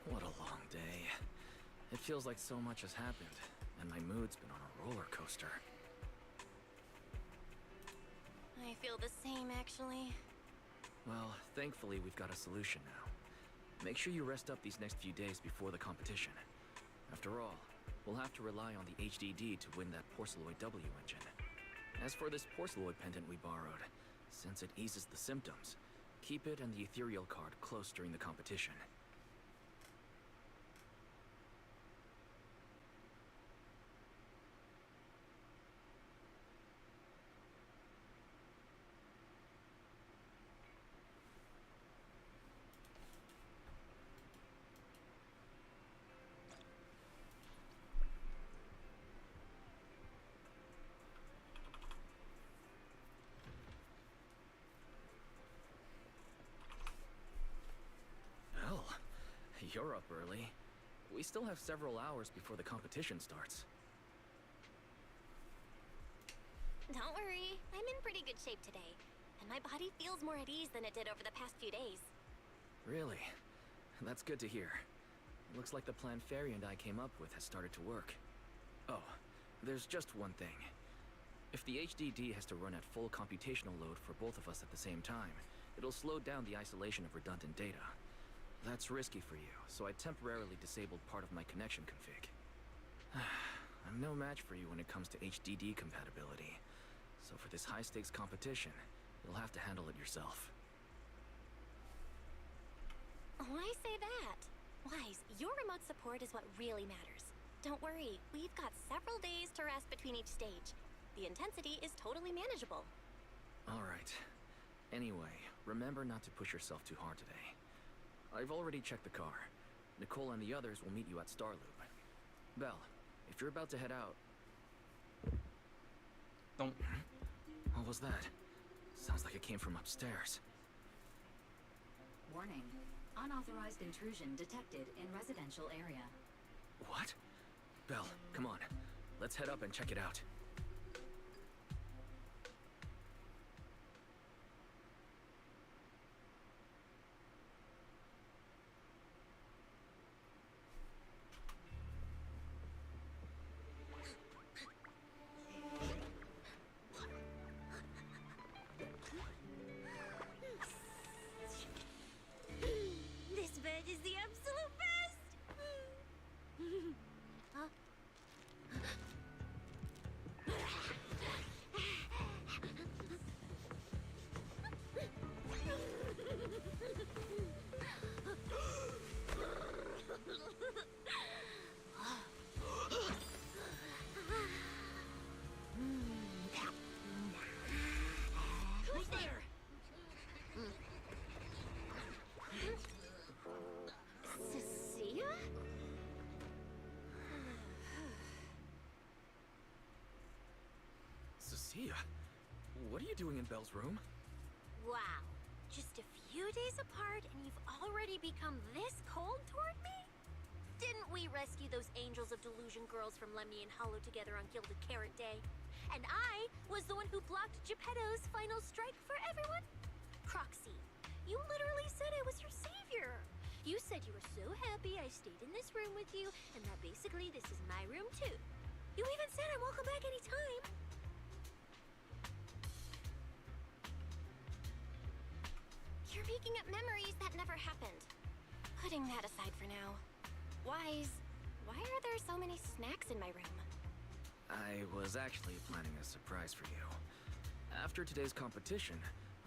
S5: What a long day. It feels like so much has happened, and my mood's been on a roller coaster.
S4: I feel the same, actually.
S5: Well, thankfully we've got a solution now. Make sure you rest up these next few days before the competition. After all, we'll have to rely on the HDD to win that Porceloid W engine. As for this Porceloid pendant we borrowed, since it eases the symptoms, keep it and the ethereal card close during the competition. You're up early. We still have several hours before the competition starts.
S4: Don't worry, I'm in pretty good shape today, and my body feels more at ease than it did over the past few days.
S5: Really? That's good to hear. Looks like the plan Fairy and I came up with has started to work. Oh, there's just one thing. If the HDD has to run at full computational load for both of us at the same time, it'll slow down the isolation of redundant data. That's risky for you, so I temporarily disabled part of my connection config. I'm no match for you when it comes to HDD compatibility. So for this high-stakes competition, you'll have to handle it yourself.
S4: Why say that? Wise, your remote support is what really matters. Don't worry, we've got several days to rest between each stage. The intensity is totally manageable.
S5: Alright. Anyway, remember not to push yourself too hard today. I've already checked the car. Nicole and the others will meet you at Starloop. Belle, if you're about to head out...
S1: Don't...
S5: What was that? Sounds like it came from upstairs.
S6: Warning. Unauthorized intrusion detected in residential area.
S5: What? Belle, come on. Let's head up and check it out.
S3: This bed is the absolute best! Huh?
S7: Who's there?
S3: Cecilia?
S5: Cecilia? What are you doing in Belle's room?
S3: Wow. Just a few days apart and you've already become this cold toward me? Didn't we rescue those Angels of Delusion girls from Lemny and Hollow together on Gilded Carrot Day? And I was the one who blocked Geppetto's final strike for everyone? Proxy, you literally said I was your savior. You said you were so happy I stayed in this room with you, and that basically this is my room too. You even said I'm welcome back anytime.
S4: You're making up memories that never happened. Putting that aside for now. Wise, why are there so many snacks in my room?
S5: I was actually planning a surprise for you. After today's competition,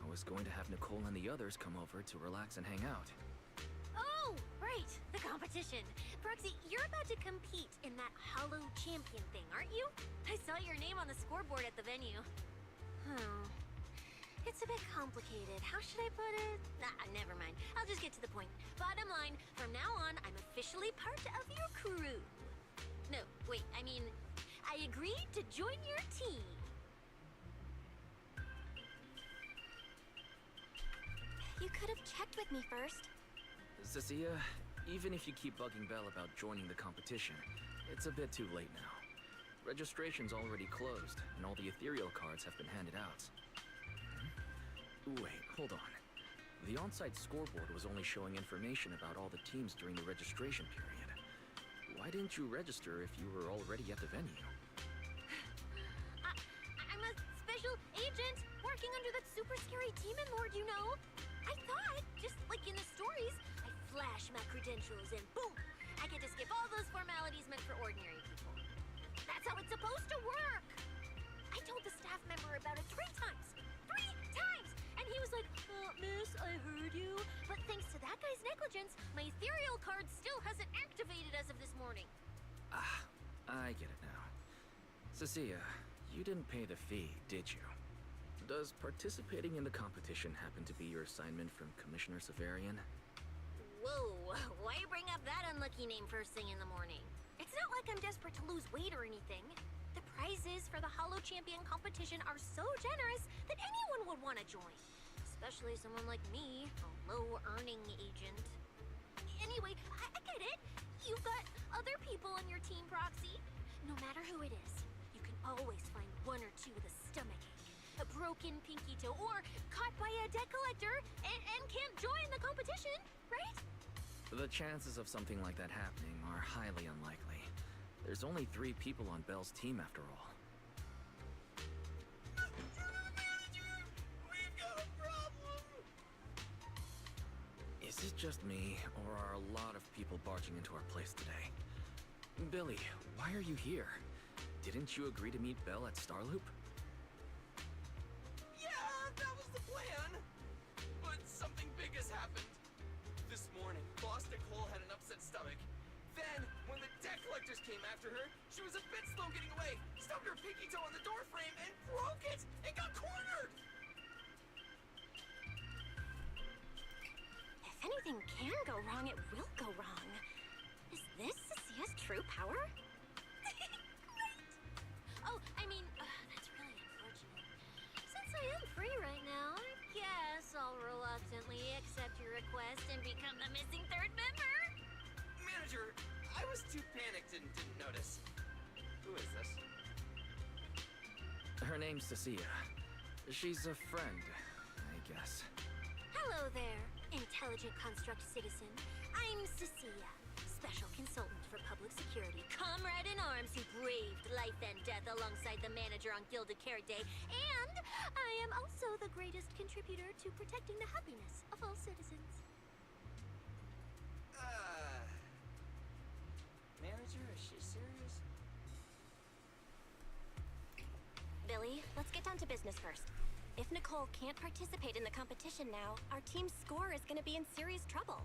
S5: I was going to have Nicole and the others come over to relax and hang out.
S3: Oh, right, the competition. Proxy, you're about to compete in that Hollow Champion thing, aren't you? I saw your name on the scoreboard at the venue. It's a bit complicated. How should I put it? Nah, never mind. I'll just get to the point. Bottom line, from now on, I'm officially part of your crew. No, wait, I mean, I agreed to join your team.
S4: You could have checked with me first.
S5: Cecilia, even if you keep bugging Belle about joining the competition, it's a bit too late now. Registration's already closed, and all the ethereal cards have been handed out. Wait, hold on. The on-site scoreboard was only showing information about all the teams during the registration period. Why didn't you register if you were already at the venue?
S3: I'm a special agent working under that super scary demon lord, you know? I thought, just like in the stories, I flash my credentials and boom! I get to skip all those formalities meant for ordinary people. That's how it's supposed to work! I told the staff member about it 3 times! 3 times! And he was like, miss, I heard you. But thanks to that guy's negligence, my ethereal card still hasn't activated as of this morning.
S5: Ah, I get it now. Cecilia, you didn't pay the fee, did you? Does participating in the competition happen to be your assignment from Commissioner Severian?
S3: Whoa, why bring up that unlucky name first thing in the morning? It's not like I'm desperate to lose weight or anything. The prizes for the Hollow Champion competition are so generous that anyone would want to join. Especially someone like me, a low-earning agent. Anyway, I get it. You've got other people on your team, Proxy. No matter who it is, you can always find 1 or 2 with a stomachache, a broken pinky toe, or caught by a debt collector and can't join the competition, right?
S5: The chances of something like that happening are highly unlikely. There's only 3 people on Belle's team after all.
S7: We've got a problem!
S5: Is it just me, or are a lot of people barging into our place today? Billy, why are you here? Didn't you agree to meet Belle at Starloop?
S7: Yeah, that was the plan! But something big has happened. This morning, Boss Nicole had an upset stomach. Then, when the debt collectors came after her, she was a bit slow getting away, stubbed her pinky toe on the door frame, and broke it! And got cornered!
S4: If anything can go wrong, it will go wrong. Is this Cecia's true power?
S3: Great! Oh, I mean, that's really unfortunate. Since I am free right now, I guess I'll reluctantly accept your request and become the missing 3rd member.
S7: Manager, I was too panicked and didn't notice. Who is this?
S5: Her name's Cecilia. She's a friend, I guess.
S3: Hello there, intelligent construct citizen. I'm Cecilia, special consultant for public security, comrade in arms who braved life and death alongside the manager on Gilded Carrot Day, and I am also the greatest contributor to protecting the happiness of all citizens.
S7: Manager, is she serious?
S4: Billy, let's get down to business first. If Nicole can't participate in the competition now, our team's score is gonna be in serious trouble.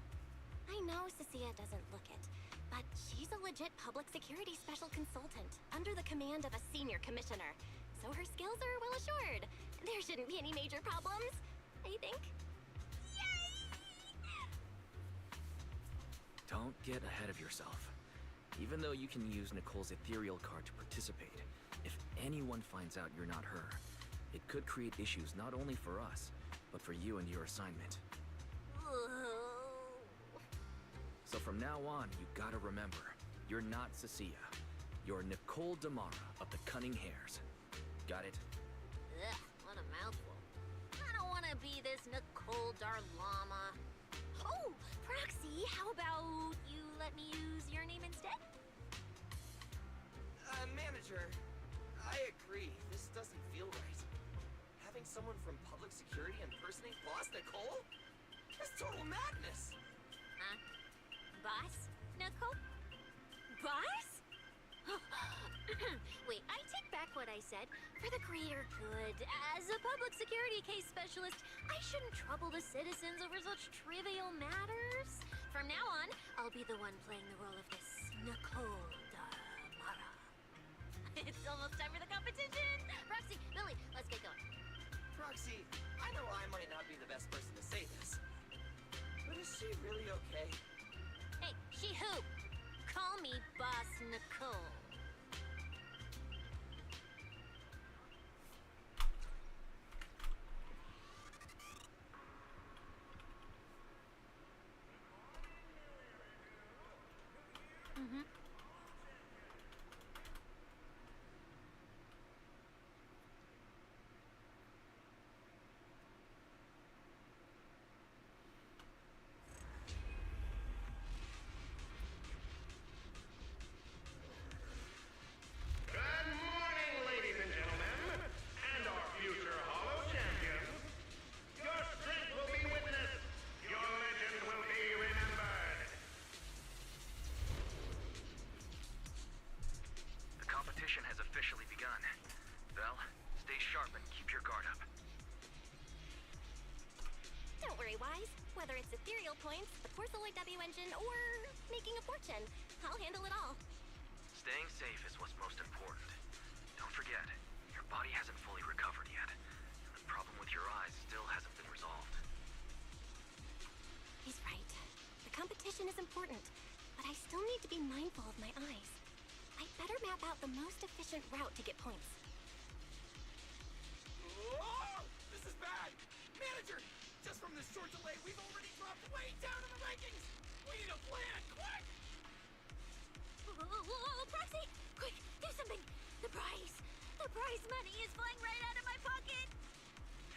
S4: I know Cecilia doesn't look it, but she's a legit public security special consultant under the command of a senior commissioner. So her skills are well assured. There shouldn't be any major problems, I think.
S5: Don't get ahead of yourself. Even though you can use Nicole's ethereal card to participate, if anyone finds out you're not her, it could create issues not only for us, but for you and your assignment. So from now on, you gotta remember, you're not Cecilia. You're Nicole Damara of the Cunning Hares. Got it?
S3: Ugh, what a mouthful. I don't want to be this Nicole Darlama. Oh, Proxy, how about you let me use your name instead?
S7: Manager, I agree. This doesn't feel right. Having someone from public security impersonate Boss Nicole? That's total madness.
S3: Huh? Boss? Nicole? Boss? Wait, I take back what I said. For the greater good, as a public security case specialist, I shouldn't trouble the citizens over such trivial matters. From now on, I'll be the one playing the role of this Nicole Damara. It's almost time for the competition! Roxy, Billy, let's get going.
S7: Proxy, I know I might not be the best person to say this, but is she really okay?
S3: Hey, she who? Call me Boss Nicole. Mm-hmm.
S12: Good morning, ladies and gentlemen, and our future Hollow champions. Your strength will be witnessed. Your legend will be remembered.
S5: The competition has officially begun. Vel, stay sharp and keep your guard up.
S4: Don't worry, Wise. Whether it's ethereal points, the Porceloid W engine, or making a fortune, I'll handle it all.
S5: Staying safe is what's most important. Don't forget, your body hasn't fully recovered yet. And the problem with your eyes still hasn't been resolved.
S4: He's right. The competition is important, but I still need to be mindful of my eyes. I'd better map out the most efficient route to get points.
S7: Whoa! This is bad! Manager, just from this short delay, we've already dropped way down in the rankings! We need a plan, quick!
S3: Whoa, Proxy! Quick, do something! The prize money is flying right out of my pocket!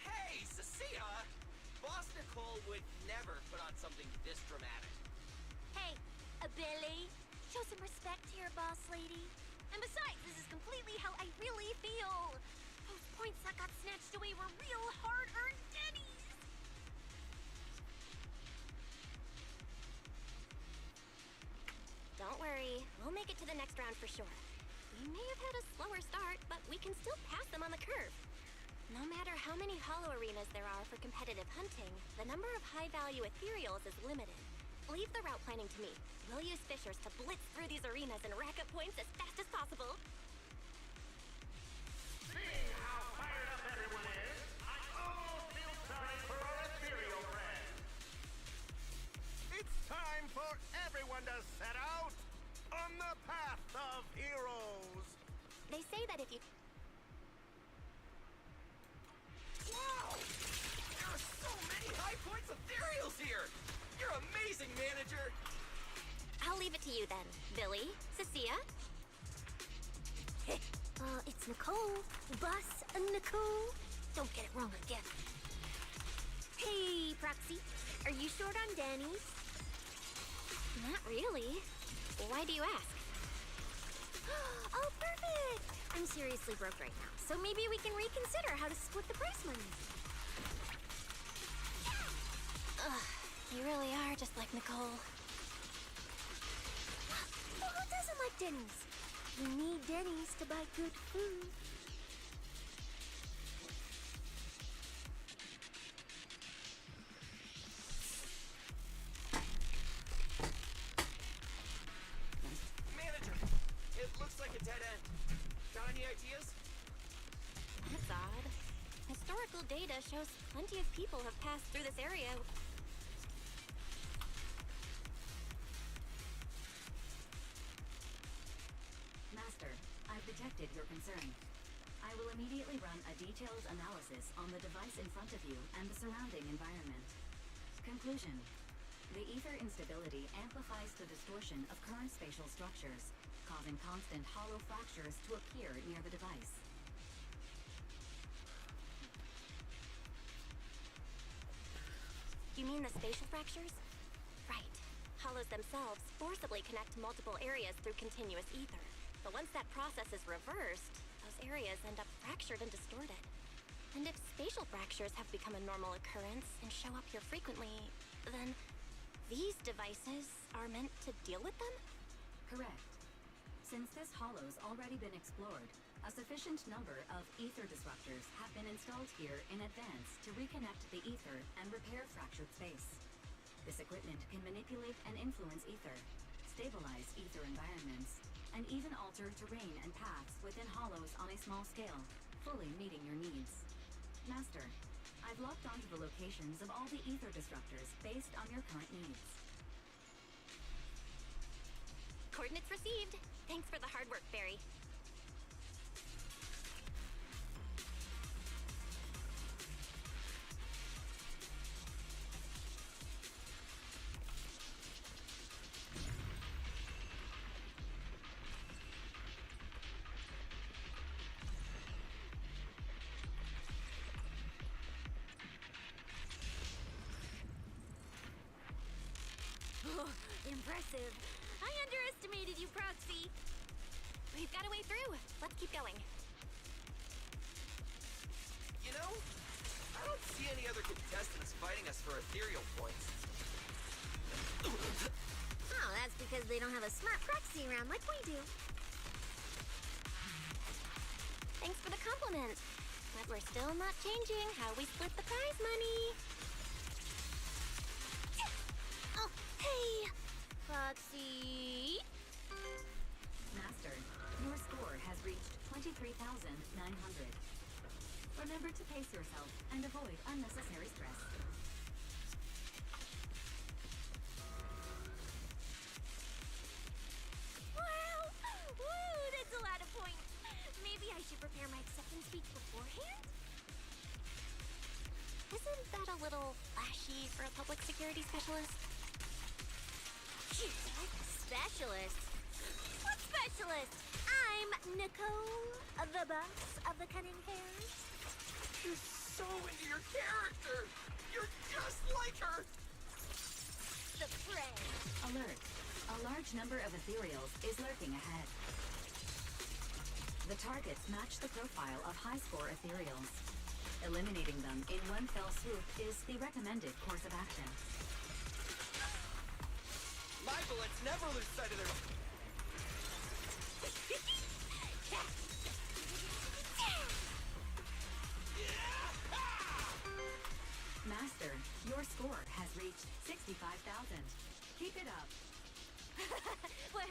S7: Hey, Cecilia! Boss Nicole would never put on something this dramatic.
S3: Hey, Billy, show some respect to your boss lady. And besides, this is completely how I really feel. Those points that got snatched away were real hard-earned pennies.
S4: Don't worry, we'll make it to the next round for sure. We may have had a slower start, but we can still pass them on the curve. No matter how many hollow arenas there are for competitive hunting, the number of high-value ethereals is limited. Leave the route planning to me. We'll use fishers to blitz through these arenas and rack up points as fast as possible.
S12: Seeing how fired up everyone is, I almost feel sorry for our ethereal friends. It's time for everyone to set out on the path of heroes.
S4: They say that if you...
S7: Wow! There are so many high points ethereals here! You're amazing, manager!
S4: I'll leave it to you then, Billy, Cecilia. It's Nicole. Boss Nicole. Don't get it wrong again. Hey, Proxy. Are you short on Danny's? Not really. Why do you ask? Oh, perfect! I'm seriously broke right now, so maybe we can reconsider how to split the prize money. Ugh, you really are just like Nicole. Well, who doesn't like Denny's? You need Denny's to buy good food.
S7: Manager, it looks like a dead end. Got any ideas?
S4: That's odd. Historical data shows plenty of people have passed through this area.
S6: Master, I've detected your concern. I will immediately run a detailed analysis on the device in front of you and the surrounding environment. Conclusion. The ether instability amplifies the distortion of current spatial structures, causing constant hollow fractures to appear near the device.
S4: You mean the spatial fractures? Right. Hollows themselves forcibly connect multiple areas through continuous ether. But once that process is reversed, those areas end up fractured and distorted. And if spatial fractures have become a normal occurrence and show up here frequently, then these devices are meant to deal with them?
S6: Correct. Since this hollow's already been explored, a sufficient number of ether disruptors have been installed here in advance to reconnect the ether and repair fractured space. This equipment can manipulate and influence ether, stabilize ether environments, and even alter terrain and paths within hollows on a small scale, fully meeting your needs. Master, I've locked onto the locations of all the ether disruptors based on your current needs.
S4: Coordinates received. Thanks for the hard work, Barry. Impressive. I underestimated you, Proxy. We've got a way through. Let's keep going.
S7: You know, I don't see any other contestants fighting us for ethereal points.
S3: Oh, that's because they don't have a smart proxy around like we do.
S4: Thanks for the compliment. But we're still not changing how we split the prize money. Oh, hey! Proxy...
S6: Master, your score has reached 23,900. Remember to pace yourself and avoid unnecessary stress.
S3: Wow! Woo, that's a lot of points. Maybe I should prepare my acceptance speech beforehand?
S4: Isn't that a little flashy for a public security specialist?
S3: Specialist? What specialist? I'm Nicole, the boss of the Cunning Hairs.
S7: You're so into your character! You're just like her!
S3: The prey.
S6: Alert. A large number of ethereals is lurking ahead. The targets match the profile of high-score ethereals. Eliminating them in one fell swoop is the recommended course of action.
S7: My bullets never lose sight of their...
S6: Master, your score has reached 65,000. Keep it up.
S3: What?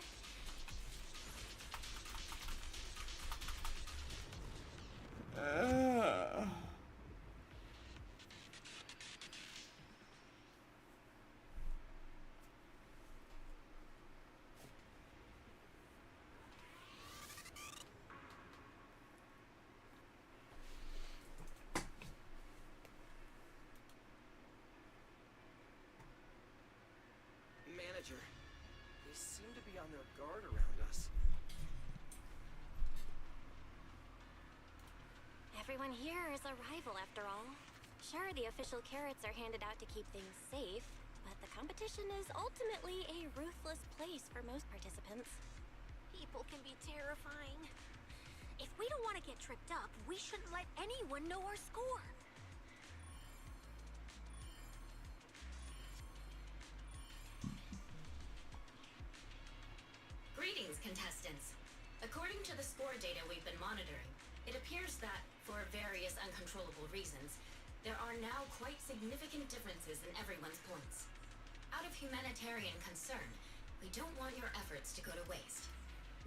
S7: Manager, they seem to be on their guard around us.
S4: Everyone here is a rival, after all. Sure, the official carrots are handed out to keep things safe, but the competition is ultimately a ruthless place for most participants.
S3: People can be terrifying. If we don't want to get tripped up, we shouldn't let anyone know our score.
S8: Greetings, contestants. According to the score data we've been monitoring, it appears that, for various uncontrollable reasons, there are now quite significant differences in everyone's points. Out of humanitarian concern, we don't want your efforts to go to waste.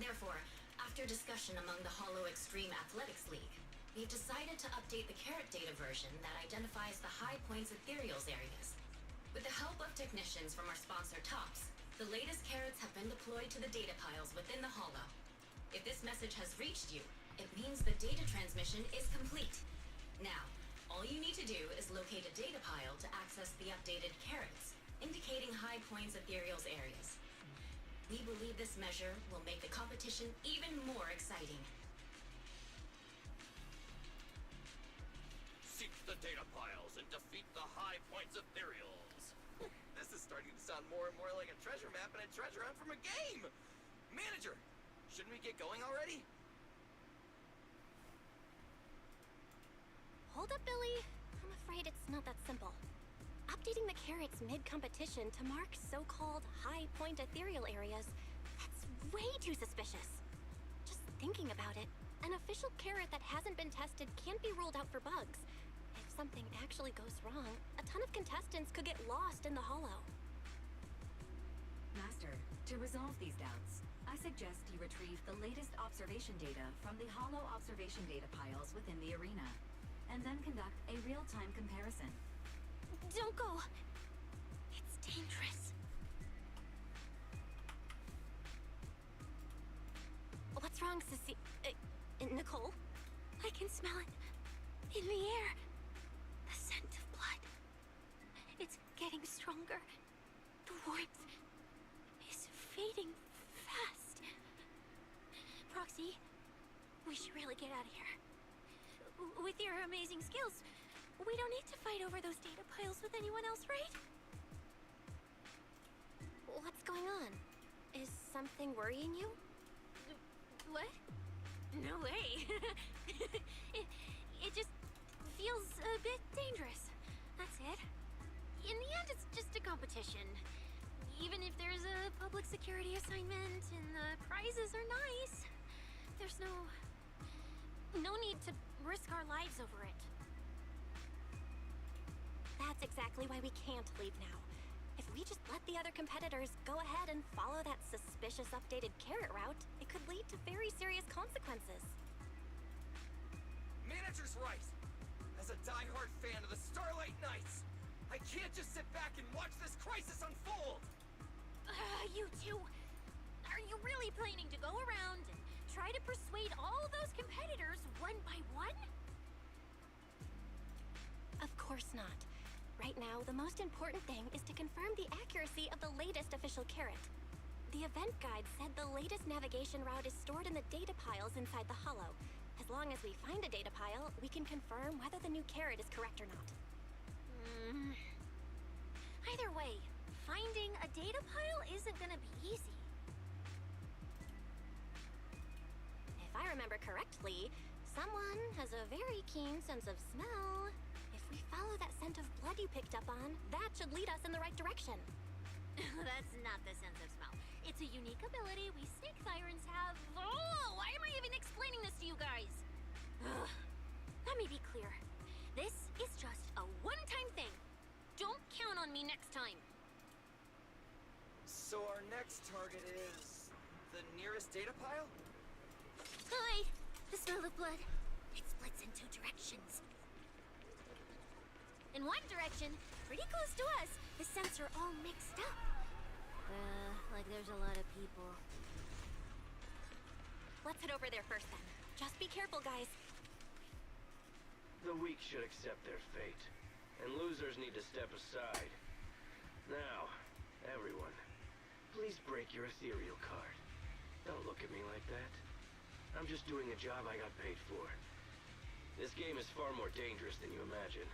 S8: Therefore, after discussion among the Hollow Extreme Athletics League, we've decided to update the carrot data version that identifies the high points ethereals areas. With the help of technicians from our sponsor Tops, the latest carrots have been deployed to the data piles within the Hollow. If this message has reached you, it means the data transmission is complete. Now, all you need to do is locate a data pile to access the updated carrots, indicating high points ethereals areas. We believe this measure will make the competition even more exciting.
S7: Seek the data piles and defeat the high points ethereals. starting to sound more and more like a treasure map and a treasure hunt from a game! Manager, shouldn't we get going already?
S4: Hold up, Billy. I'm afraid it's not that simple. Updating the carrots mid-competition to mark so-called high-point ethereal areas, that's way too suspicious. Just thinking about it, an official carrot that hasn't been tested can't be ruled out for bugs. If something actually goes wrong, a ton of contestants could get lost in the hollow.
S6: Master, to resolve these doubts, I suggest you retrieve the latest observation data from the hollow observation data piles within the arena, and then conduct a real-time comparison.
S4: Don't go! It's dangerous. What's wrong, Nicole? I can smell it. In the air. The scent of blood. It's getting stronger. The warmth is fading fast. Proxy, we should really get out of here. With your amazing skills, we don't need to fight over those data piles with anyone else, right? What's going on? Is something worrying you? What? No way. it just feels a bit dangerous. That's it. In the end, it's just a competition. Even if there's a public security assignment and the prizes are nice, there's no need to risk our lives over it. That's exactly why we can't leave now. If we just let the other competitors go ahead and follow that suspicious updated carrot route, it could lead to very serious consequences.
S7: Manager's right. As a die-hard fan of the Starlight Knights, I can't just sit back and watch this crisis unfold!
S3: You two, are you really planning to go around and try to persuade all those competitors one by one?
S4: Of course not. Right now, the most important thing is to confirm the accuracy of the latest official carrot. The event guide said the latest navigation route is stored in the data piles inside the hollow. As long as we find a data pile, we can confirm whether the new carrot is correct or not.
S3: Either way, finding a data pile isn't gonna be easy.
S4: If I remember correctly, someone has a very keen sense of smell. If we follow that scent of blood you picked up on, that should lead us in the right direction.
S3: That's not the sense of smell. It's a unique ability we snake sirens have. Oh, why am I even explaining this to you guys? Ugh. Let me be clear. This is just a one-time thing. Don't count on me next time.
S7: So our next target is the nearest data pile?
S3: Hi! The smell of blood. It splits in two directions. In one direction, pretty close to us, the scents are all mixed up. Like there's a lot of people.
S4: Let's head over there first then. Just be careful, guys.
S13: The weak should accept their fate, and losers need to step aside. Now, everyone, please break your ethereal card. Don't look at me like that. I'm just doing a job I got paid for. This game is far more dangerous than you imagine.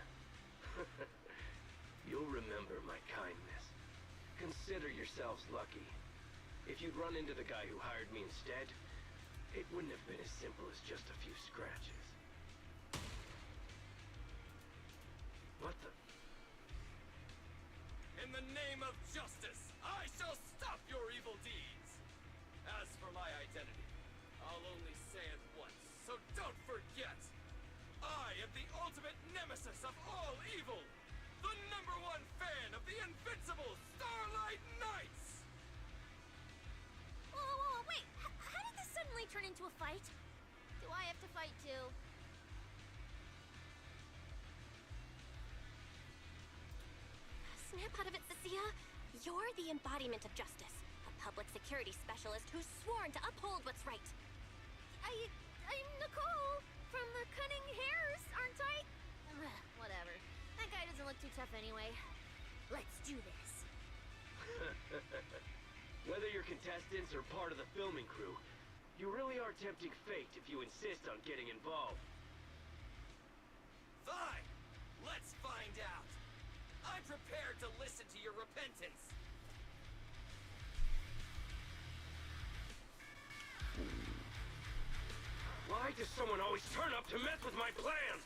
S13: You'll remember my kindness. Consider yourselves lucky. If you'd run into the guy who hired me instead, it wouldn't have been as simple as just a few scratches. What the?
S7: In the name of justice, I shall stop your evil deeds! As for my identity, I'll only say it once, so don't forget! I am the ultimate nemesis of all evil! The #1 fan of the invincible Starlight Knights!
S3: Whoa, wait! How did this suddenly turn into a fight? Do I have to fight too?
S4: Snap out of it, Cecilia. You're the embodiment of justice. A public security specialist who's sworn to uphold what's right.
S3: I'm Nicole from the Cunning Hares, aren't I? Whatever. That guy doesn't look too tough anyway. Let's do this.
S13: Whether you're contestants or part of the filming crew, you really are tempting fate if you insist on getting involved.
S7: Fine! Let's find out! I'm prepared to listen to your repentance.
S13: Why does someone always turn up to mess with my plans?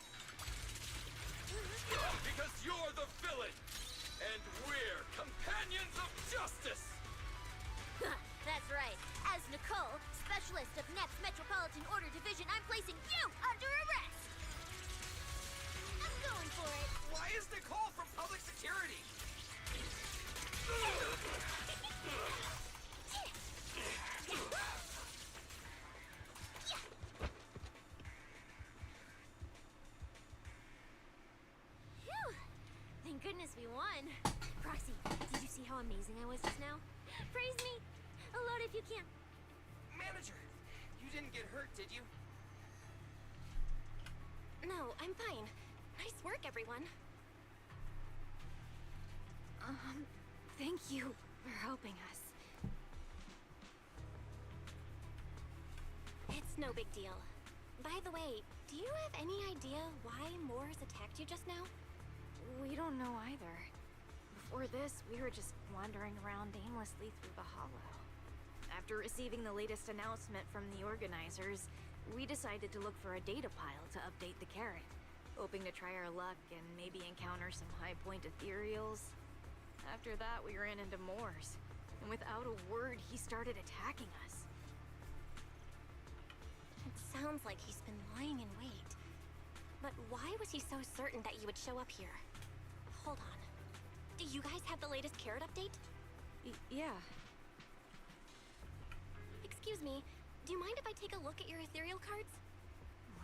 S7: Because you're the villain, and we're companions of justice.
S3: That's right. As Nicole, specialist of NEP's Metropolitan Order Division, I'm placing you under arrest. I'm going for it.
S7: Why is Nicole from public security?
S3: Phew. Thank goodness we won. Proxy, did you see how amazing I was just now? Praise me. A lot if you can.
S7: Manager, you didn't get hurt, did you?
S4: No, I'm fine. Nice work, everyone.
S11: Thank you for helping us.
S4: It's no big deal. By the way, do you have any idea why Moores attacked you just now?
S11: We don't know either. Before this, we were just wandering around aimlessly through the hollow. After receiving the latest announcement from the organizers, we decided to look for a data pile to update the carrot, hoping to try our luck and maybe encounter some high-point ethereals. After that, we ran into Moores, and without a word, he started attacking us.
S4: It sounds like he's been lying in wait. But why was he so certain that you would show up here? Hold on. Do you guys have the latest carrot update?
S11: Yeah.
S4: Excuse me, do you mind if I take a look at your ethereal cards?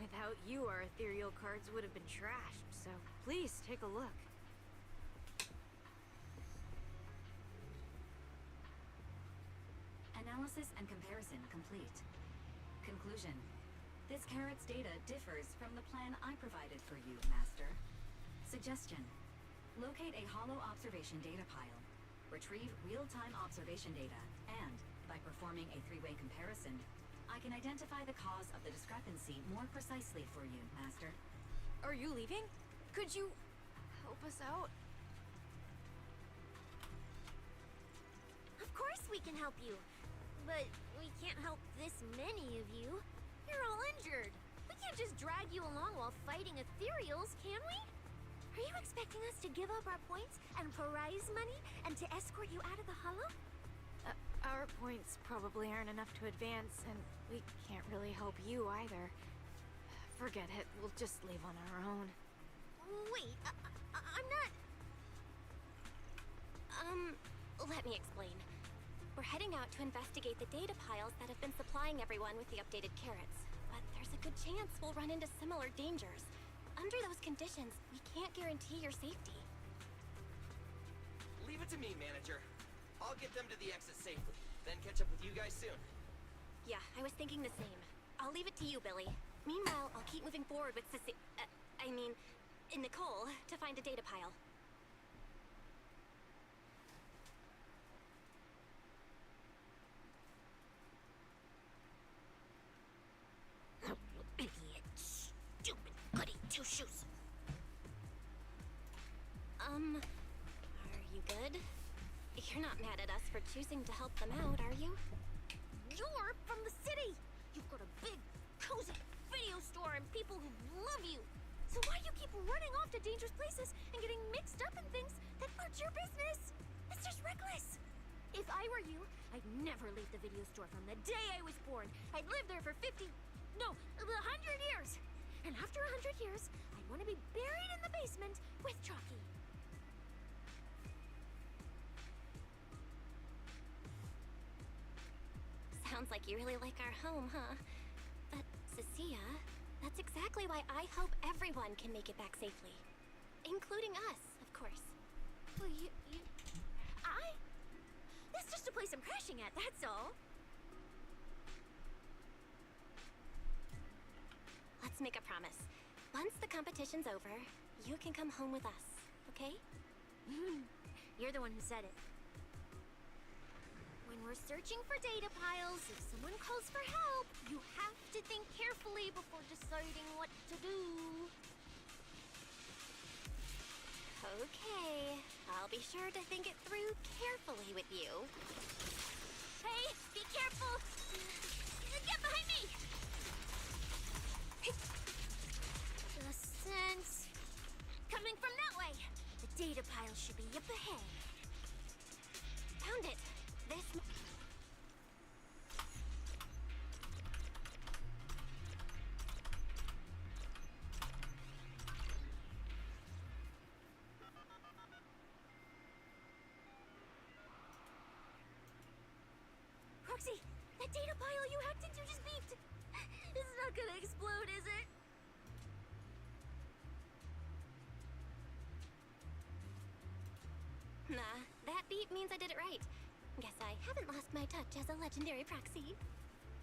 S11: Without you, our ethereal cards would have been trashed, so please take a look.
S6: Analysis and comparison complete. Conclusion. This carrot's data differs from the plan I provided for you, Master. Suggestion. Locate a hollow observation data pile. Retrieve real-time observation data, and, by performing a three-way comparison, I can identify the cause of the discrepancy more precisely for you, Master.
S11: Are you leaving? Could you help us out?
S3: Of course we can help you. But we can't help this many of you. You're all injured. We can't just drag you along while fighting ethereals, can we? Are you expecting us to give up our points and prize money and to escort you out of the hollow?
S11: Our points probably aren't enough to advance, and we can't really help you either. Forget it, we'll just leave on our own.
S3: Wait, I'm not...
S4: Let me explain. We're heading out to investigate the data piles that have been supplying everyone with the updated carrots. But there's a good chance we'll run into similar dangers. Under those conditions, we can't guarantee your safety.
S7: Leave it to me, Manager. I'll get them to the exit safely, then catch up with you guys soon.
S4: Yeah, I was thinking the same. I'll leave it to you, Billy. Meanwhile, I'll keep moving forward with Nicole, to find a data pile.
S3: Idiot. Stupid goody two-shoes.
S4: Are you good? You're not mad at us for choosing to help them out, are you?
S3: You're from the city. You've got a big, cozy video store and people who love you. So why do you keep running off to dangerous places and getting mixed up in things that aren't your business? It's just reckless. If I were you, I'd never leave the video store from the day I was born. I'd live there for 100 years. And after 100 years, I'd want to be buried in the basement with Chalky.
S4: Sounds like you really like our home, huh? But, Cecilia, that's exactly why I hope everyone can make it back safely. Including us, of course.
S3: Well, That's just a place I'm crashing at, that's all.
S4: Let's make a promise. Once the competition's over, you can come home with us, okay?
S3: You're the one who said it. When we're searching for data piles, if someone calls for help, you have to think carefully before deciding what to do.
S4: Okay, I'll be sure to think it through carefully with you.
S3: Hey, be careful! Get behind me! The sense coming from that way. The data pile should be up ahead.
S4: Found it. This.
S3: Proxy, that data pile you hacked into just beeped. It's not gonna explode, is it?
S4: Nah, that beep means I did it right. Guess I haven't lost my touch as a legendary proxy.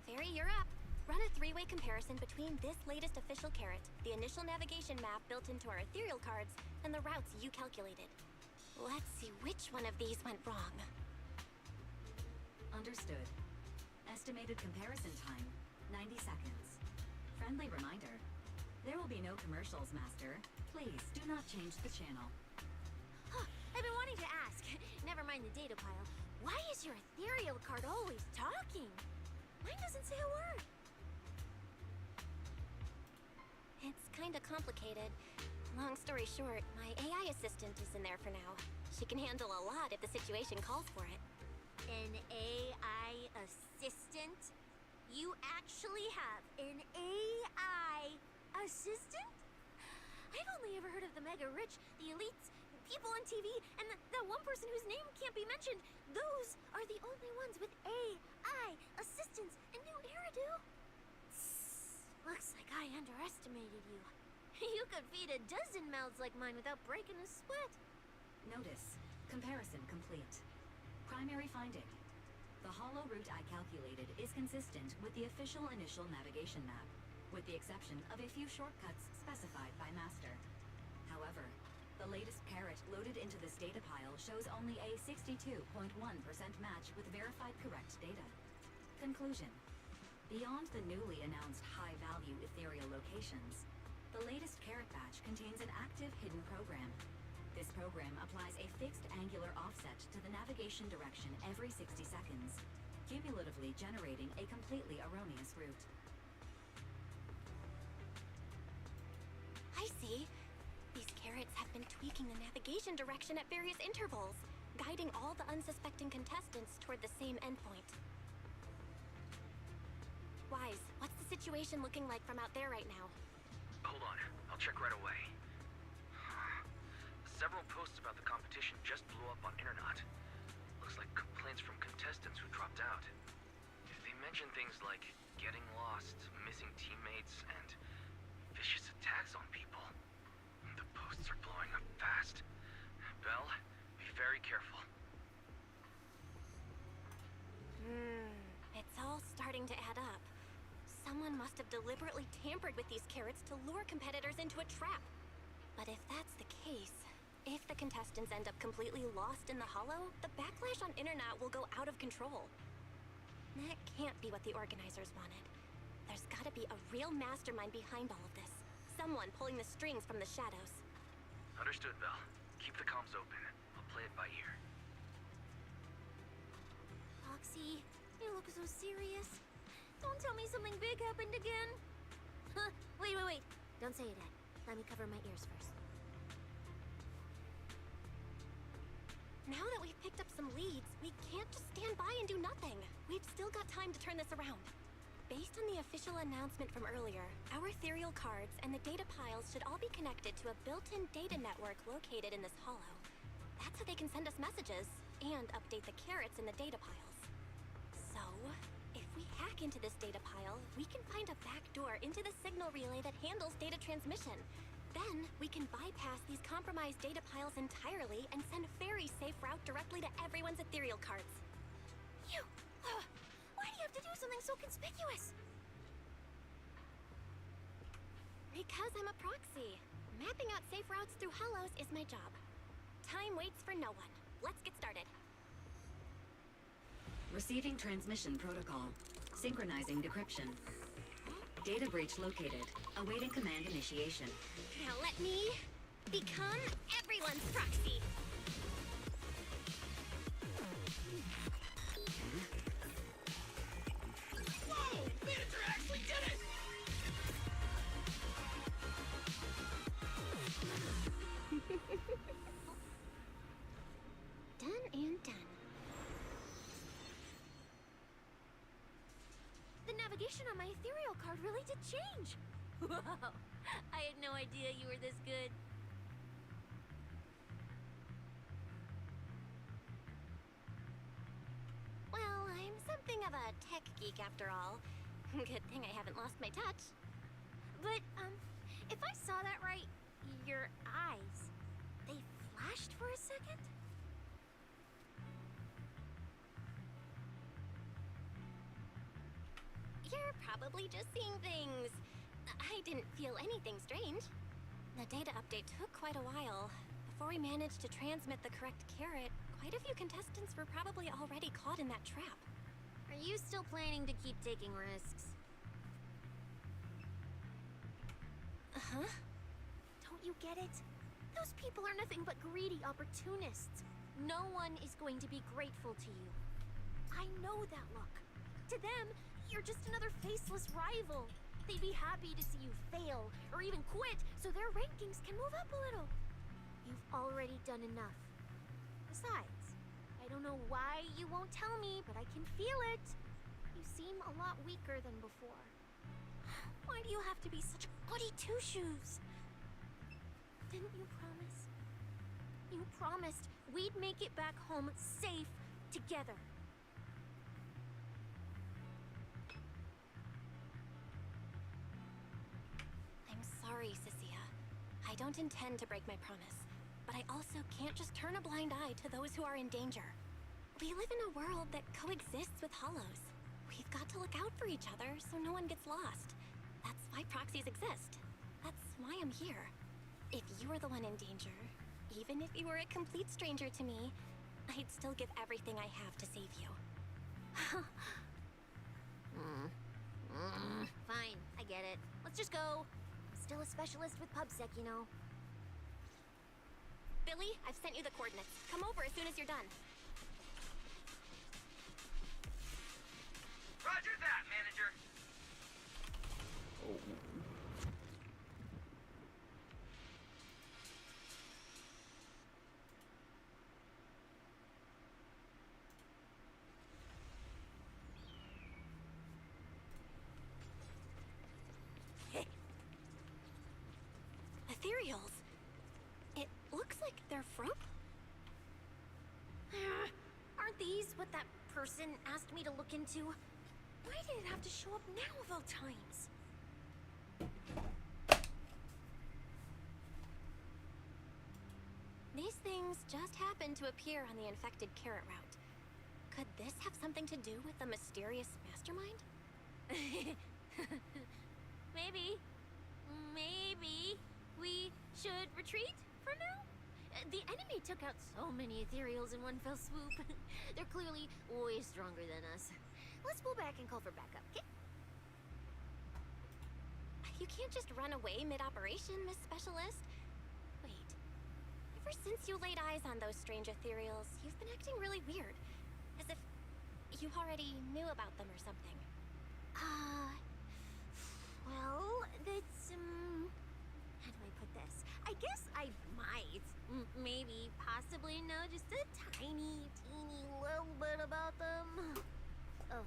S4: Fairy, you're up. Run a three-way comparison between this latest official carrot, the initial navigation map built into our ethereal cards, and the routes you calculated. Let's see which one of these went wrong.
S6: Understood. Estimated comparison time, 90 seconds. Friendly reminder, there will be no commercials, Master. Please do not change the channel.
S3: Huh, I've been wanting to ask. Never mind the data pile. Why is your ethereal card always talking? Mine doesn't say a word.
S4: It's kinda complicated. Long story short, my AI assistant is in there for now. She can handle a lot if the situation calls for it.
S3: An AI assistant? You actually have an AI assistant? I've only ever heard of the mega rich, the elites, people on TV, and that one person whose name can't be mentioned. Those are the only ones with AI assistants and new Eridu. Looks like I underestimated you. You could feed a dozen mouths like mine without breaking a sweat.
S6: Notice, comparison complete. Primary finding. The hollow route I calculated is consistent with the official initial navigation map, with the exception of a few shortcuts specified by Master. However, the latest carrot loaded into this data pile shows only a 62.1% match with verified correct data. Conclusion. Beyond the newly announced high-value ethereal locations, the latest carrot batch contains an active hidden program. This program applies a fixed angular offset to the navigation direction every 60 seconds, cumulatively generating a completely erroneous route.
S4: I see. These carrots have been tweaking the navigation direction at various intervals, guiding all the unsuspecting contestants toward the same endpoint. Wise, what's the situation looking like from out there right now?
S5: Hold on, I'll check right away. Several posts about the competition just blew up on Internet. Looks like complaints from contestants who dropped out. If they mention things like getting lost, missing teammates, and vicious attacks on people, the posts are blowing up fast. Belle, be very careful.
S4: It's all starting to add up. Someone must have deliberately tampered with these carrots to lure competitors into a trap. But if that's the case, if the contestants end up completely lost in the hollow, the backlash on Internet will go out of control. That can't be what the organizers wanted. There's gotta be a real mastermind behind all of this. Someone pulling the strings from the shadows.
S5: Understood, Belle. Keep the comms open. I'll play it by ear.
S3: Foxy, you look so serious. Don't tell me something big happened again. Huh, wait. Don't say it yet. Let me cover my ears first.
S4: Now that we've picked up some leads, we can't just stand by and do nothing. We've still got time to turn this around. Based on the official announcement from earlier, our ethereal cards and the data piles should all be connected to a built-in data network located in this hollow. That's how they can send us messages and update the carrots in the data piles. So, if we hack into this data pile, we can find a back door into the signal relay that handles data transmission. Then, we can bypass these compromised data piles entirely and send Fairy's safe route directly to everyone's ethereal cards.
S3: You! Why do you have to do something so conspicuous?
S4: Because I'm a proxy. Mapping out safe routes through hollows is my job. Time waits for no one. Let's get started.
S6: Receiving transmission protocol. Synchronizing decryption. Data breach located. Awaiting command initiation.
S3: Now let me Become everyone's proxy.
S7: Whoa! Manager actually did it!
S3: Done and done. The navigation on my ethereal card really did change. Wow, I had no idea you were this good. Well, I'm something of a tech geek after all. Good thing I haven't lost my touch. But, if I saw that right, your eyes, they flashed for a second? You're probably just seeing things. I didn't feel anything strange. The data update took quite a while. Before we managed to transmit the correct carrot, quite a few contestants were probably already caught in that trap. Are you still planning to keep taking risks? Uh-huh. Don't you get it? Those people are nothing but greedy opportunists. No one is going to be grateful to you. I know that look. To them, you're just another faceless rival. They'd be happy to see you fail, or even quit, so their rankings can move up a little. You've already done enough. Besides, I don't know why you won't tell me, but I can feel it. You seem a lot weaker than before. Why do you have to be such goody two-shoes? Didn't you promise? You promised we'd make it back home safe together. I'm sorry, Cecilia. I don't intend to break my promise, but I also can't just turn a blind eye to those who are in danger. We live in a world that coexists with hollows. We've got to look out for each other so no one gets lost. That's why proxies exist. That's why I'm here. If you were the one in danger, even if you were a complete stranger to me, I'd still give everything I have to save you. Fine, I get it. Let's just go. I'm still a specialist with PubSec, you know. Billy, I've sent you the coordinates. Come over as soon as you're done.
S7: Roger that, manager.
S3: Ethereals. It looks like they're from... Aren't these what that person asked me to look into? Why did it have to show up now of all times? These things just happened to appear on the infected carrot route. Could this have something to do with the mysterious mastermind? Maybe. Maybe we should retreat for now? The enemy took out so many ethereals in one fell swoop. They're clearly way stronger than us. Let's pull back and call for backup, okay? You can't just run away mid-operation, Miss Specialist. Wait. Ever since you laid eyes on those strange ethereals, you've been acting really weird. As if you already knew about them or something. Well, that's, how do I put this? I guess I might, maybe, possibly know just a tiny, teeny little bit about them. Oh,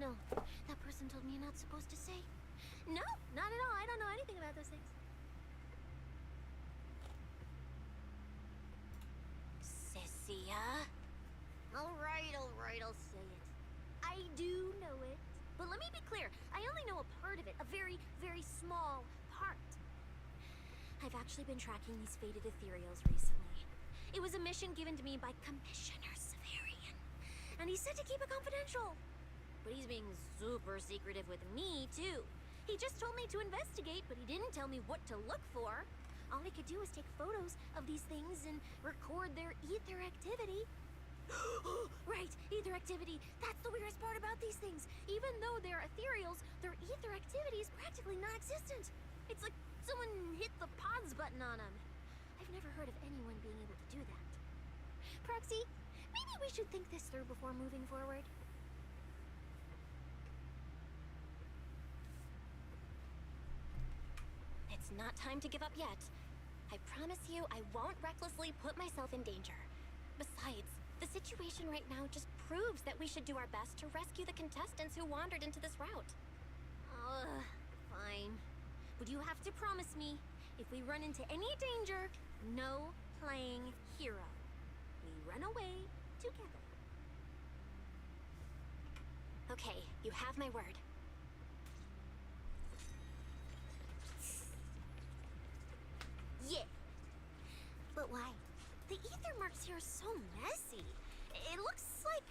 S3: no. That person told me you're not supposed to say. No, not at all. I don't know anything about those things. Cecilia? Alright, I'll say it. I do know it. But let me be clear, I only know a part of it, a very, very small part. I've actually been tracking these faded ethereals recently. It was a mission given to me by Commissioner Severian, and he said to keep it confidential. But he's being super secretive with me, too. He just told me to investigate, but he didn't tell me what to look for. All I could do was take photos of these things and record their ether activity. Right, ether activity. That's the weirdest part about these things. Even though they're ethereals, their ether activity is practically non-existent. It's like someone hit the pause button on them. I've never heard of anyone being able to do that. Proxy, maybe we should think this through before moving forward.
S4: It's not time to give up yet. I promise you I won't recklessly put myself in danger. Besides, the situation right now just proves that we should do our best to rescue the contestants who wandered into this route.
S3: Ugh, fine. But you have to promise me, if we run into any danger, no playing hero. We run away together.
S4: Okay, you have my word.
S3: Yeah. But why? The ether marks here are so messy. It looks like...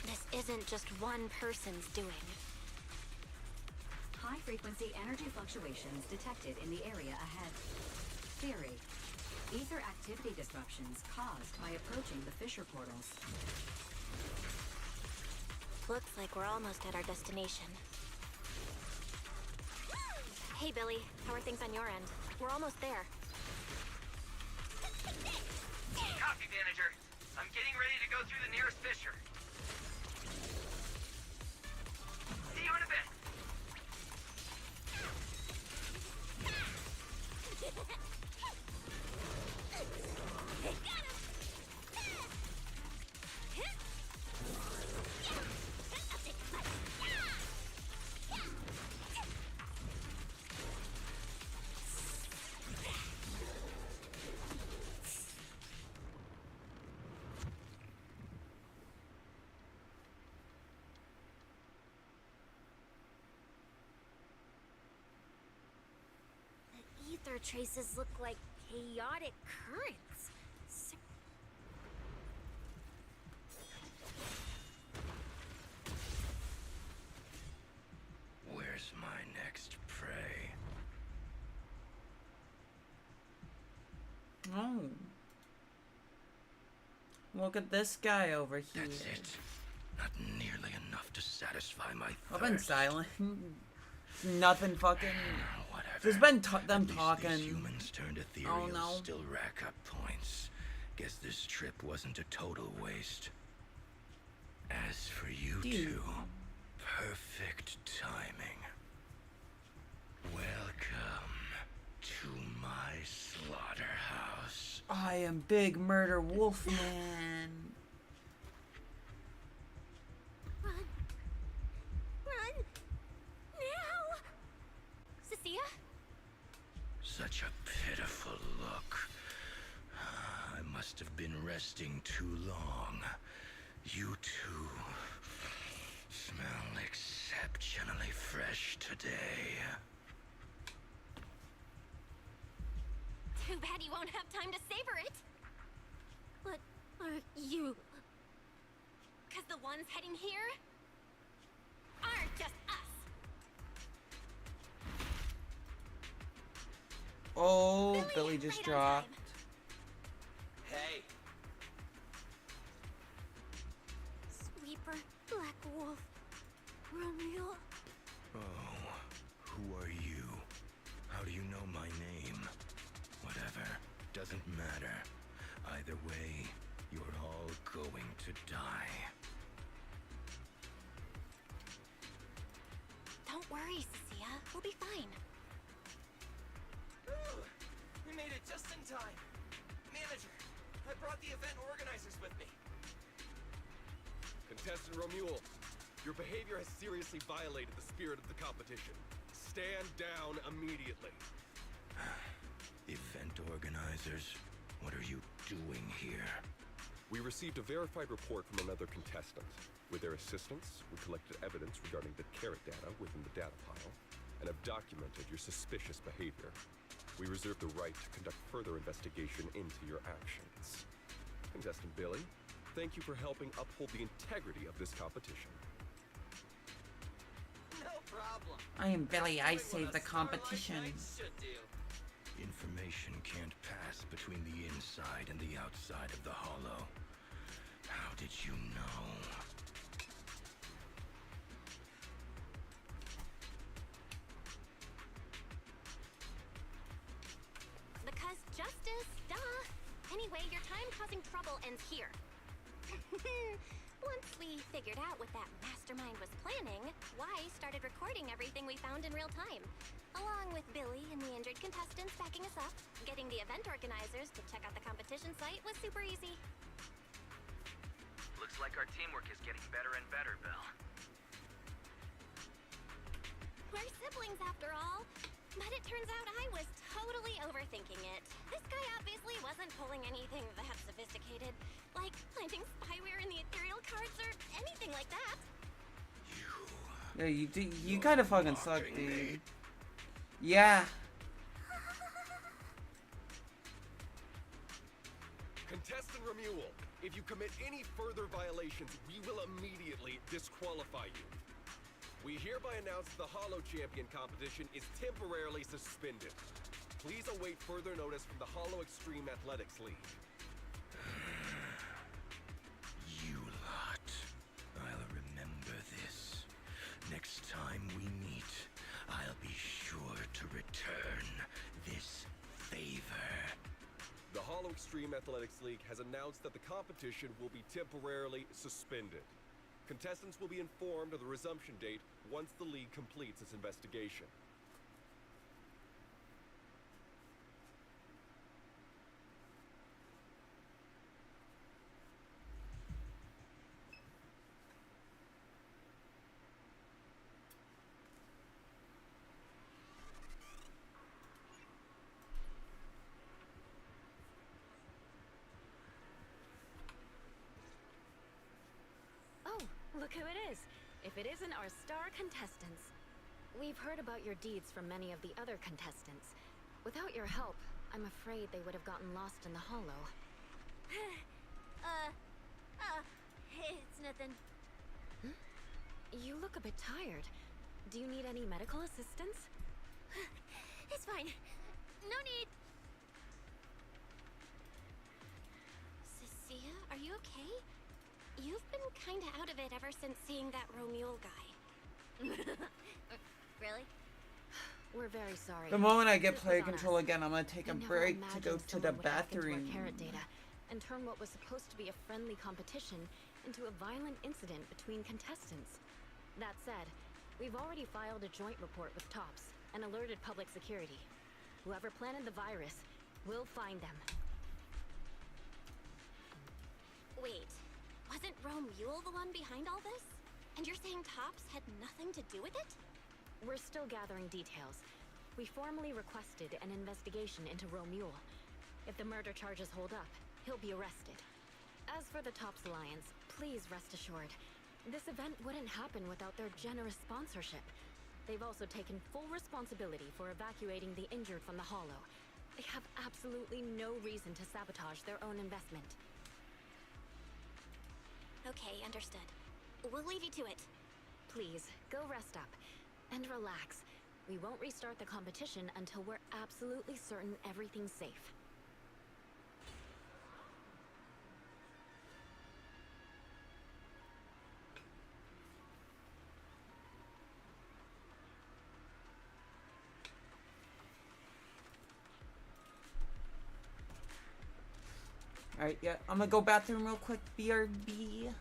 S4: This isn't just one person's doing.
S6: High-frequency energy fluctuations detected in the area ahead. Theory: ether activity disruptions caused by approaching the fissure portals.
S4: Looks like we're almost at our destination. Hey, Billy. How are things on your end? We're almost there.
S7: Copy, manager. I'm getting ready to go through the nearest fissure. See you in a bit.
S3: The ether traces look like chaotic currents.
S13: Where's my next prey?
S1: Oh. Look at this guy over here.
S13: That's it. Not nearly enough to satisfy my thirst.
S1: I've been silent. Nothing fucking.
S13: Whatever.
S1: There's been them
S13: At least
S1: talking.
S13: These humans turned ethereal
S1: Oh no.
S13: still rack up points. Guess this trip wasn't a total waste. As for you two, perfect timing. Welcome to my slaughterhouse.
S1: I am Big Murder Wolfman.
S3: Run! Run! Now!
S4: Cecilia?
S13: Such a pitiful look. I must have been resting too long. You two smell exceptionally fresh today.
S4: Too bad you won't have time to savor it.
S3: What are you?
S4: Because the ones heading here aren't just us.
S1: Oh, Billy just dropped.
S7: Hey.
S3: Sweeper, Black Wolf, Romeo.
S13: Oh, who are you? How do you know my name? Whatever, doesn't matter. Either way, you're all going to die.
S4: Don't worry, Cecilia. We'll be fine.
S7: Ooh, we made it just in time. Manager, I brought the event organizers with me.
S9: Contestant Romuald, your behavior has seriously violated the spirit of the competition. Stand down immediately.
S13: Event organizers, what are you doing here?
S9: We received a verified report from another contestant. With their assistance, we collected evidence regarding the carrot data within the data pile, and have documented your suspicious behavior. We reserve the right to conduct further investigation into your actions. Contestant Billy, thank you for helping uphold the integrity of this competition.
S7: No problem.
S1: I am Billy. I
S7: Doing what
S1: saved
S7: a
S1: the
S7: Starlight
S1: competition.
S7: Knight should do.
S13: Information can't pass between the inside and the outside of the hollow. How did you know?
S4: Because ends here. Once we figured out what that mastermind was planning, Y started recording everything we found in real time. Along with Billy and the injured contestants backing us up, getting the event organizers to check out the competition site was super easy.
S5: Looks like our teamwork is getting better and better, Belle.
S4: We're siblings after all. But it turns out I was totally overthinking it. This guy obviously wasn't pulling anything that sophisticated, like planting spyware in the ethereal cards or anything like that.
S1: Yeah, you kind of fucking suck, dude. Yeah.
S9: Contestant Remuel, if you commit any further violations, we will immediately disqualify you. We hereby announce the Hollow Champion competition is temporarily suspended. Please await further notice from the Hollow Extreme Athletics League.
S14: You lot. I'll remember this. Next time we meet, I'll be sure to return this favor.
S9: The Hollow Extreme Athletics League has announced that the competition will be temporarily suspended. Contestants will be informed of the resumption date once the league completes its investigation.
S8: Oh, look who it is. If it isn't our star contestants. We've heard about your deeds from many of the other contestants. Without your help, I'm afraid they would have gotten lost in the Hollow.
S3: It's nothing.
S8: You look a bit tired. Do you need any medical assistance?
S3: It's fine. No need.
S4: Cecilia, are you okay? You've been kinda out of it ever since seeing that Romuald guy.
S3: Really?
S8: We're very sorry.
S1: The moment I get
S8: This
S1: player
S8: was on
S1: control
S8: us.
S1: again, I'm gonna take
S8: We
S1: a
S8: never
S1: break to go
S8: imagined
S1: to the
S8: someone would hack into our
S1: bathroom.
S8: carrot data and turn what was supposed to be a friendly competition into a violent incident between contestants. That said, we've already filed a joint report with TOPS and alerted public security. Whoever planted the virus, we'll find them.
S4: Wait, wasn't Romuald the one behind all this? And you're saying TOPS had nothing to do with it?
S8: We're still gathering details. We formally requested an investigation into Romuald. If the murder charges hold up, he'll be arrested. As for the TOPS Alliance, please rest assured, this event wouldn't happen without their generous sponsorship. They've also taken full responsibility for evacuating the injured from the Hollow. They have absolutely no reason to sabotage their own investment.
S4: Okay, understood. We'll leave you to it.
S8: Please, go rest up. And relax. We won't restart the competition until we're absolutely certain everything's safe.
S1: Alright, yeah, I'm gonna go bathroom real quick, BRB.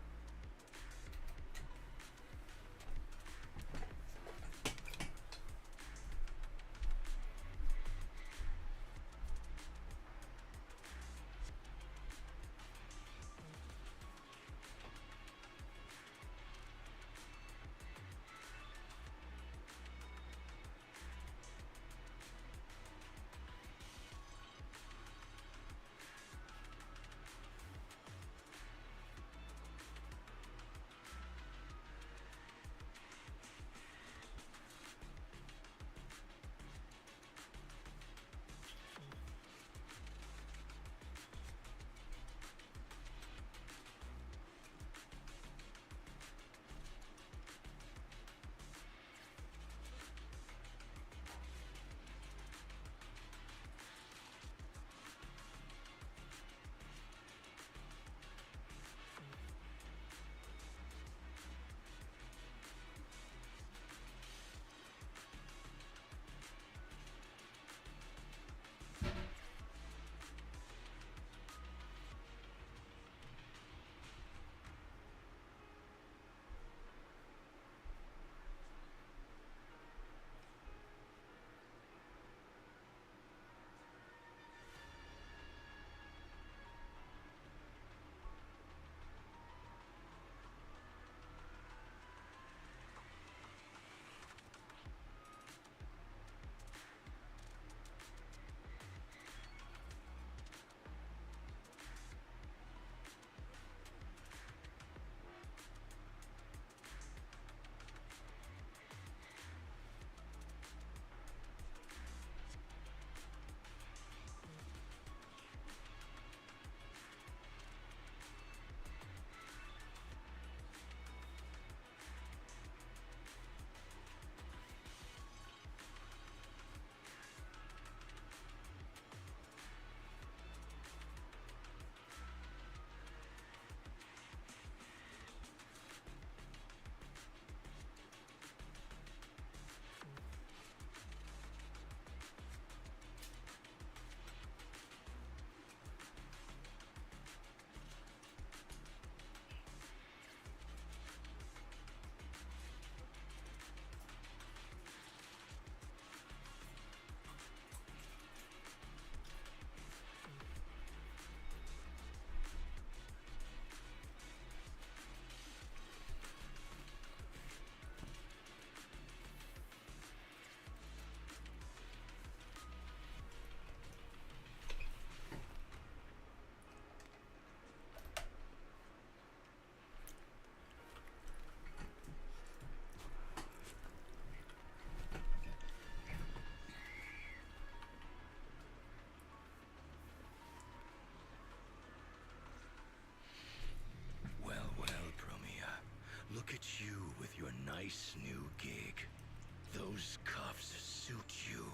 S14: Those cuffs suit you.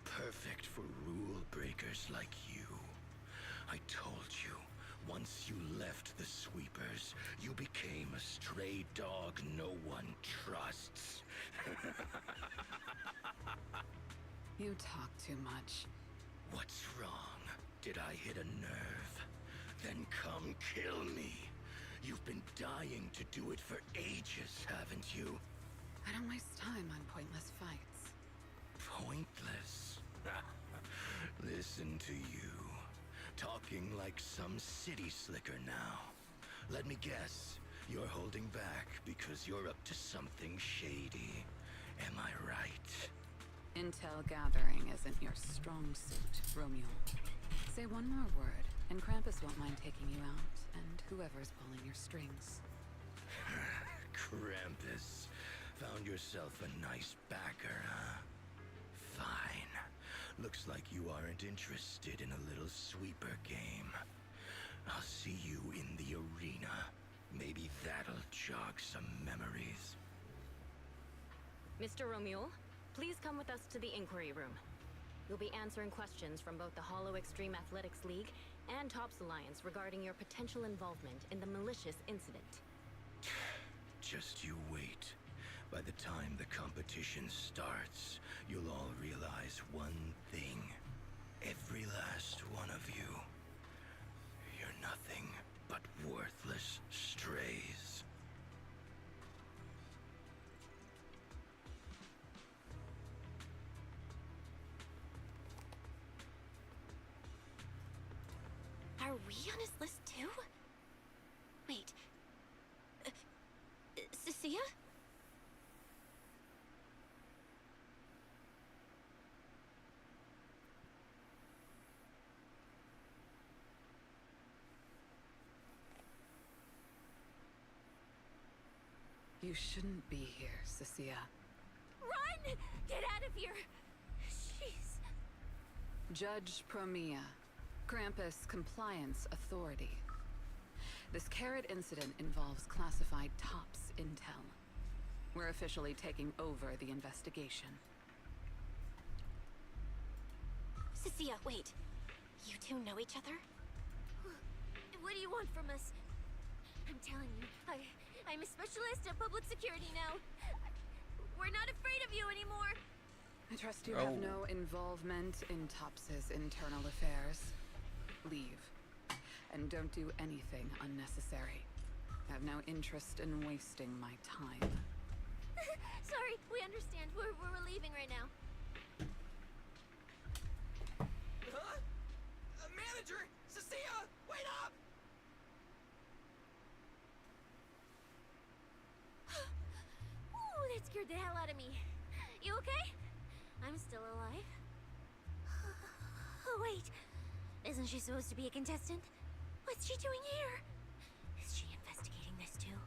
S14: Perfect for rule breakers like you. I told you, once you left the Sweepers, you became a stray dog no one trusts.
S15: You talk too much.
S14: What's wrong? Did I hit a nerve? Then come kill me. You've been dying to do it for ages, haven't you?
S15: I don't waste time on pointless fights.
S14: Pointless? Listen to you. Talking like some city slicker now. Let me guess, you're holding back because you're up to something shady. Am I right?
S15: Intel gathering isn't your strong suit, Romeo. Say one more word, and Krampus won't mind taking you out, and whoever's pulling your strings.
S14: Krampus. Found yourself a nice backer, huh? Fine. Looks like you aren't interested in a little sweeper game. I'll see you in the arena. Maybe that'll jog some memories.
S8: Mr. Romule, please come with us to the inquiry room. You'll be answering questions from both the Hollow Extreme Athletics League and Tops Alliance regarding your potential involvement in the malicious incident.
S14: Just you wait. By the time the competition starts, you'll all realize one thing. Every last one of you. You're nothing but worthless strays.
S4: Are we on his list too? Wait. Cecilia?
S15: You shouldn't be here, Cecilia.
S3: Run! Get out of here! Jeez.
S15: Judge Promia, Krampus Compliance Authority. This Carrot incident involves classified Tops intel. We're officially taking over the investigation.
S4: Cecilia, wait. You two know each other?
S3: What do you want from us? I'm telling you, I'm a specialist at public security now. We're not afraid of you anymore.
S15: I trust you have no involvement in Tops's internal affairs. Leave. And don't do anything unnecessary. I have no interest in wasting my time.
S3: Sorry, we understand. We're leaving right now.
S7: Huh? Manager! Cecilia! Wait up!
S3: Ooh, that scared the hell out of me. You okay? I'm still alive. Oh, wait. Isn't she supposed to be a contestant? What's she doing here? Is she investigating this too?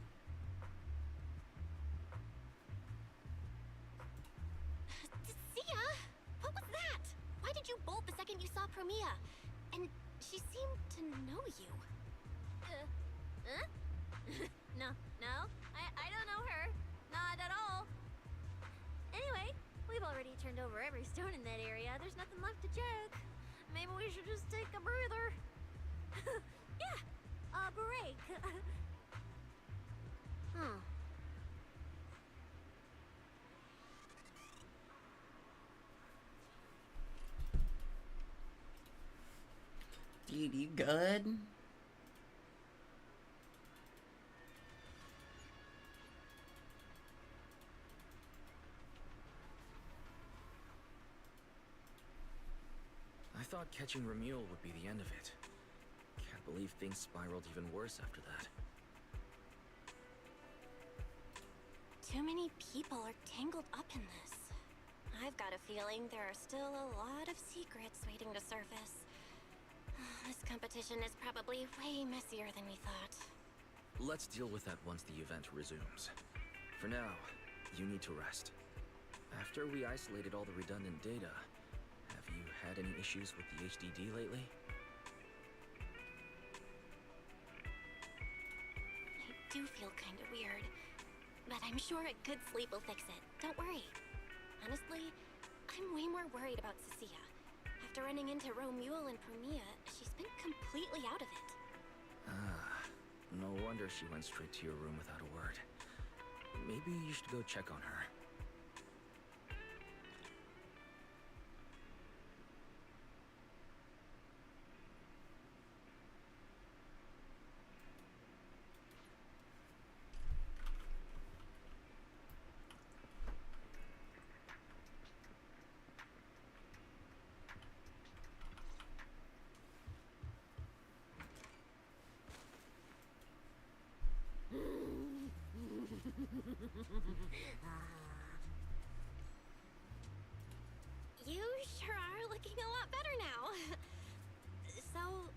S4: Sia! What was that? Why did you bolt the second you saw Promia? And she seemed to know you.
S3: Huh? No. I don't know her. Not at all. Anyway, we've already turned over every stone in that area. There's nothing left to check. Maybe we should just take a breather. Yeah, a break.
S1: Dude, you good?
S5: I thought catching Ramule would be the end of it. Can't believe things spiraled even worse after that.
S4: Too many people are tangled up in this. I've got a feeling there are still a lot of secrets waiting to surface. This competition is probably way messier than we thought.
S5: Let's deal with that once the event resumes. For now, you need to rest. After we isolated all the redundant data, have you had any issues with the HDD lately?
S4: I do feel kind of weird, but I'm sure a good sleep will fix it. Don't worry. Honestly, I'm way more worried about Cecilia. After running into Romuald and Promia, she's been completely out of it.
S5: No wonder she went straight to your room without a word. Maybe you should go check on her.
S4: You sure are looking a lot better now. So,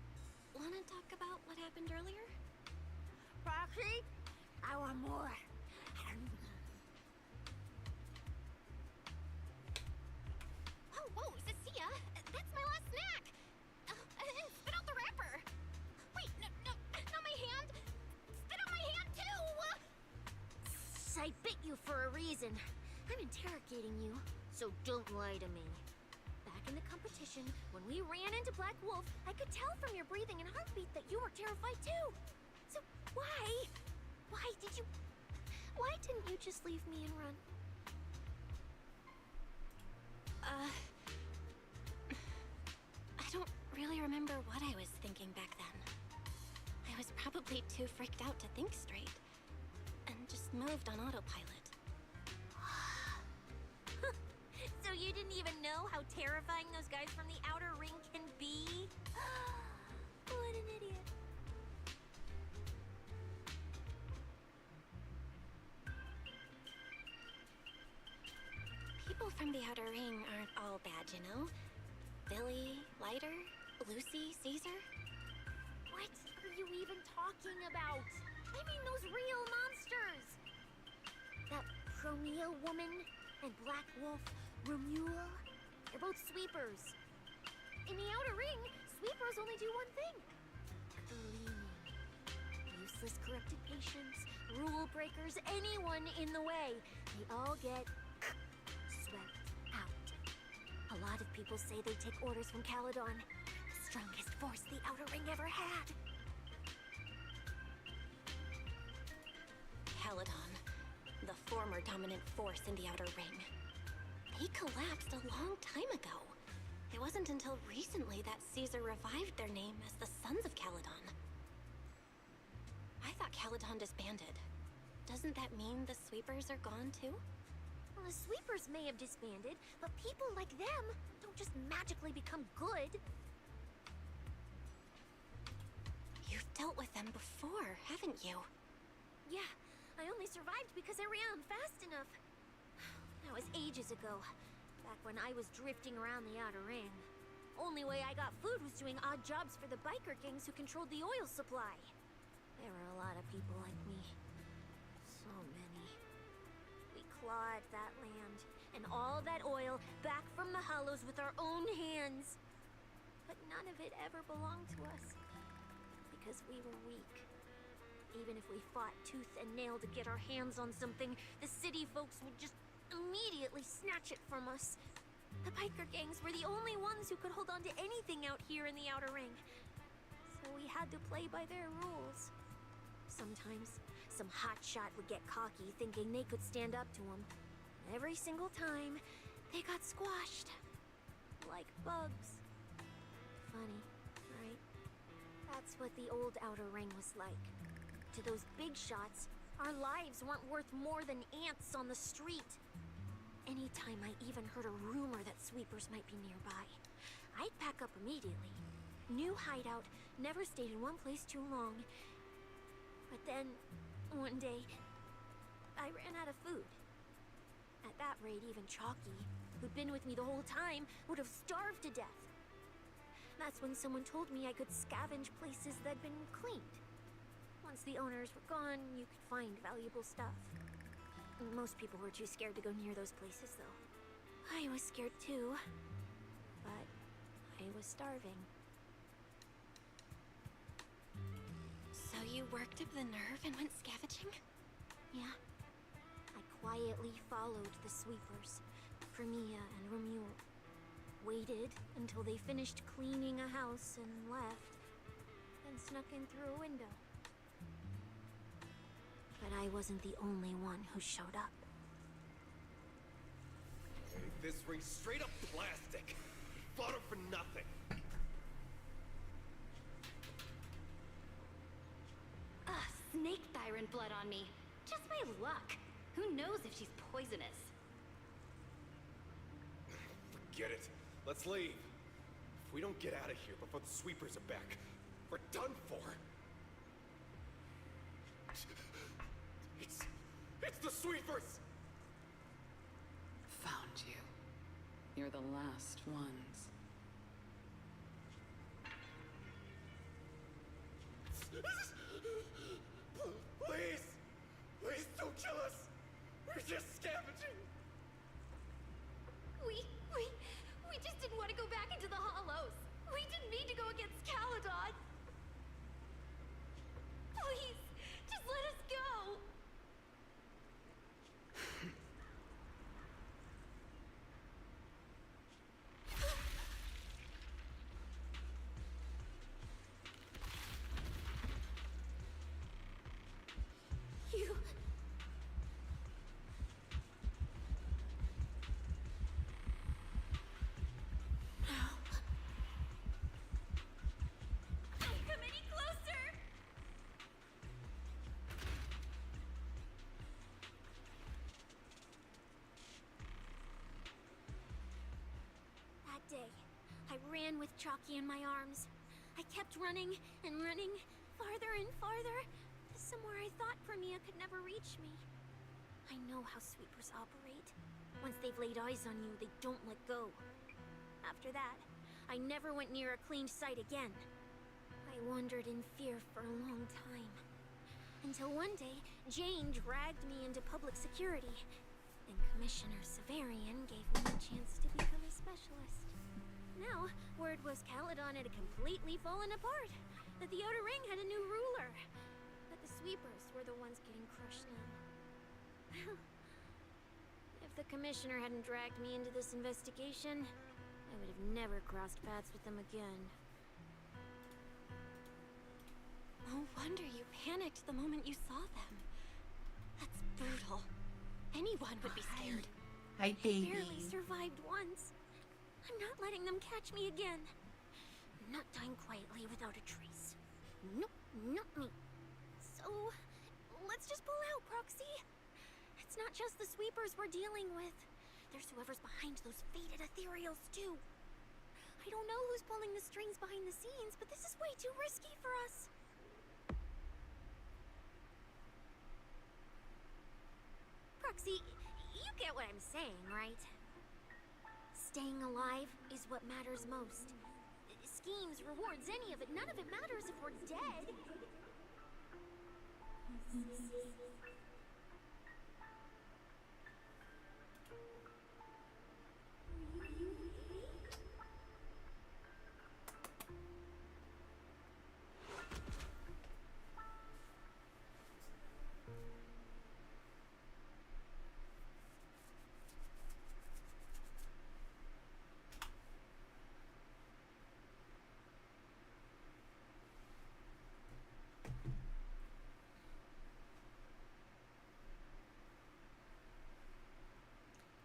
S4: wanna talk about what happened earlier?
S3: Roxy, I want more.
S4: Whoa, Cecilia! That's my last snack! And spit out the wrapper! Wait, no, not my hand! Spit out my hand too!
S3: I bit you for a reason. I'm interrogating you, so don't lie to me.
S4: Back in the competition, when we ran into Black Wolf, I could tell from your breathing and heartbeat that you were terrified too. So why? Why didn't you just leave me and run? I don't really remember what I was thinking back then. I was probably too freaked out to think straight, and just moved on autopilot.
S3: So you didn't even know how terrifying those guys from the Outer Ring can be? What an idiot.
S4: People from the Outer Ring aren't all bad, you know? Billy, Lighter, Lucy, Caesar.
S3: What are you even talking about? I mean those real monsters! That Promia woman and Black Wolf, Romuald, they're both sweepers. In the Outer Ring, sweepers only do one thing. Cleaning. Useless corrupted patients, rule breakers, anyone in the way. They all get swept out. A lot of people say they take orders from Caledon, the strongest force the Outer Ring ever had.
S4: Caledon, the former dominant force in the Outer Ring. They collapsed a long time ago. It wasn't until recently that Caesar revived their name as the Sons of Caledon. I thought Caledon disbanded. Doesn't that mean the Sweepers are gone too?
S3: Well, the sweepers may have disbanded, but people like them don't just magically become good.
S4: You've dealt with them before, haven't you?
S3: Yeah, I only survived because I ran fast enough. That was ages ago, back when I was drifting around the Outer Ring. Only way I got food was doing odd jobs for the biker gangs who controlled the oil supply. There were a lot of people like me. So many. We clawed that land, and all that oil back from the hollows with our own hands. But none of it ever belonged to us, because we were weak. Even if we fought tooth and nail to get our hands on something, the city folks would just immediately snatch it from us. The biker gangs were the only ones who could hold on to anything out here in the Outer Ring. So we had to play by their rules. Sometimes, some hotshot would get cocky thinking they could stand up to them. Every single time, they got squashed. Like bugs. Funny, right? That's what the old Outer Ring was like. To those big shots, our lives weren't worth more than ants on the street. Anytime I even heard a rumor that sweepers might be nearby, I'd pack up immediately. New hideout, never stayed in one place too long. But then, one day, I ran out of food. At that rate, even Chalky, who'd been with me the whole time, would have starved to death. That's when someone told me I could scavenge places that'd been cleaned. Once the owners were gone, you could find valuable stuff. Most people were too scared to go near those places, though. I was scared too, but I was starving.
S4: So you worked up the nerve and went scavenging?
S3: Yeah. I quietly followed the sweepers, for Mia and Romuald. Waited until they finished cleaning a house and left, then snuck in through a window. But I wasn't the only one who showed up.
S9: Hey, this ring's straight up plastic. Bought it for nothing.
S6: Snake tyrant blood on me. Just my luck. Who knows if she's poisonous?
S9: Forget it. Let's leave. If we don't get out of here before the sweepers are back, we're done for. It's the sweepers!
S15: Found you. You're the last ones.
S9: Please! Please don't kill us! We're just scavenging!
S6: We just didn't want to go back into the hollows. We didn't mean to go against Caledon. Please, just let us go.
S3: You...
S6: Don't come any closer.
S3: That day, I ran with Chalky in my arms. I kept running and running, farther and farther, to somewhere I thought Premia could never reach me. I know how sweepers operate. Once they've laid eyes on you, they don't let go. After that, I never went near a cleaned site again. I wandered in fear for a long time. Until one day, Jane dragged me into public security, and Commissioner Severian gave me a chance to become a specialist. Now, word was Caledon had completely fallen apart, that the Outer Ring had a new ruler, that the sweepers were the ones getting crushed now. If the Commissioner hadn't dragged me into this investigation, I would have never crossed paths with them again.
S4: No wonder you panicked the moment you saw them. That's brutal. Anyone would be scared.
S1: Hi, baby.
S3: I barely survived once. I'm not letting them catch me again. I'm not dying quietly without a trace. Nope, not me. So, let's just pull out, Proxy. It's not just the sweepers we're dealing with. There's whoever's behind those faded ethereals, too. I don't know who's pulling the strings behind the scenes, but this is way too risky for us. Proxy, you get what I'm saying, right? Staying alive is what matters most. Schemes, rewards, any of it, none of it matters if we're dead.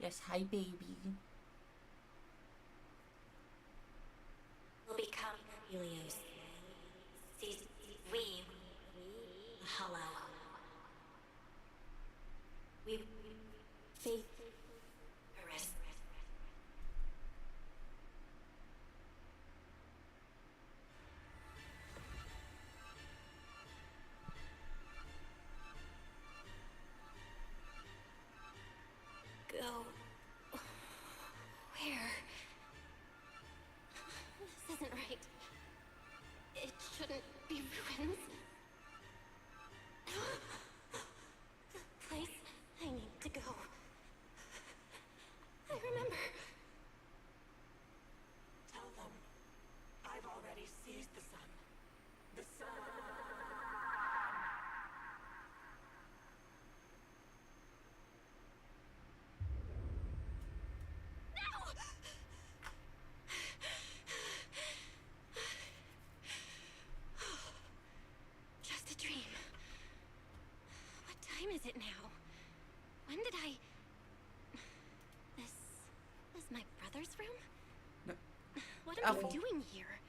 S1: Yes, hi, baby.
S4: Will become Helios. We hollow. We faith arrest. Go. Where? This isn't right. It shouldn't be ruins. The place I need to go. even
S1: Alfie.
S4: be doing here?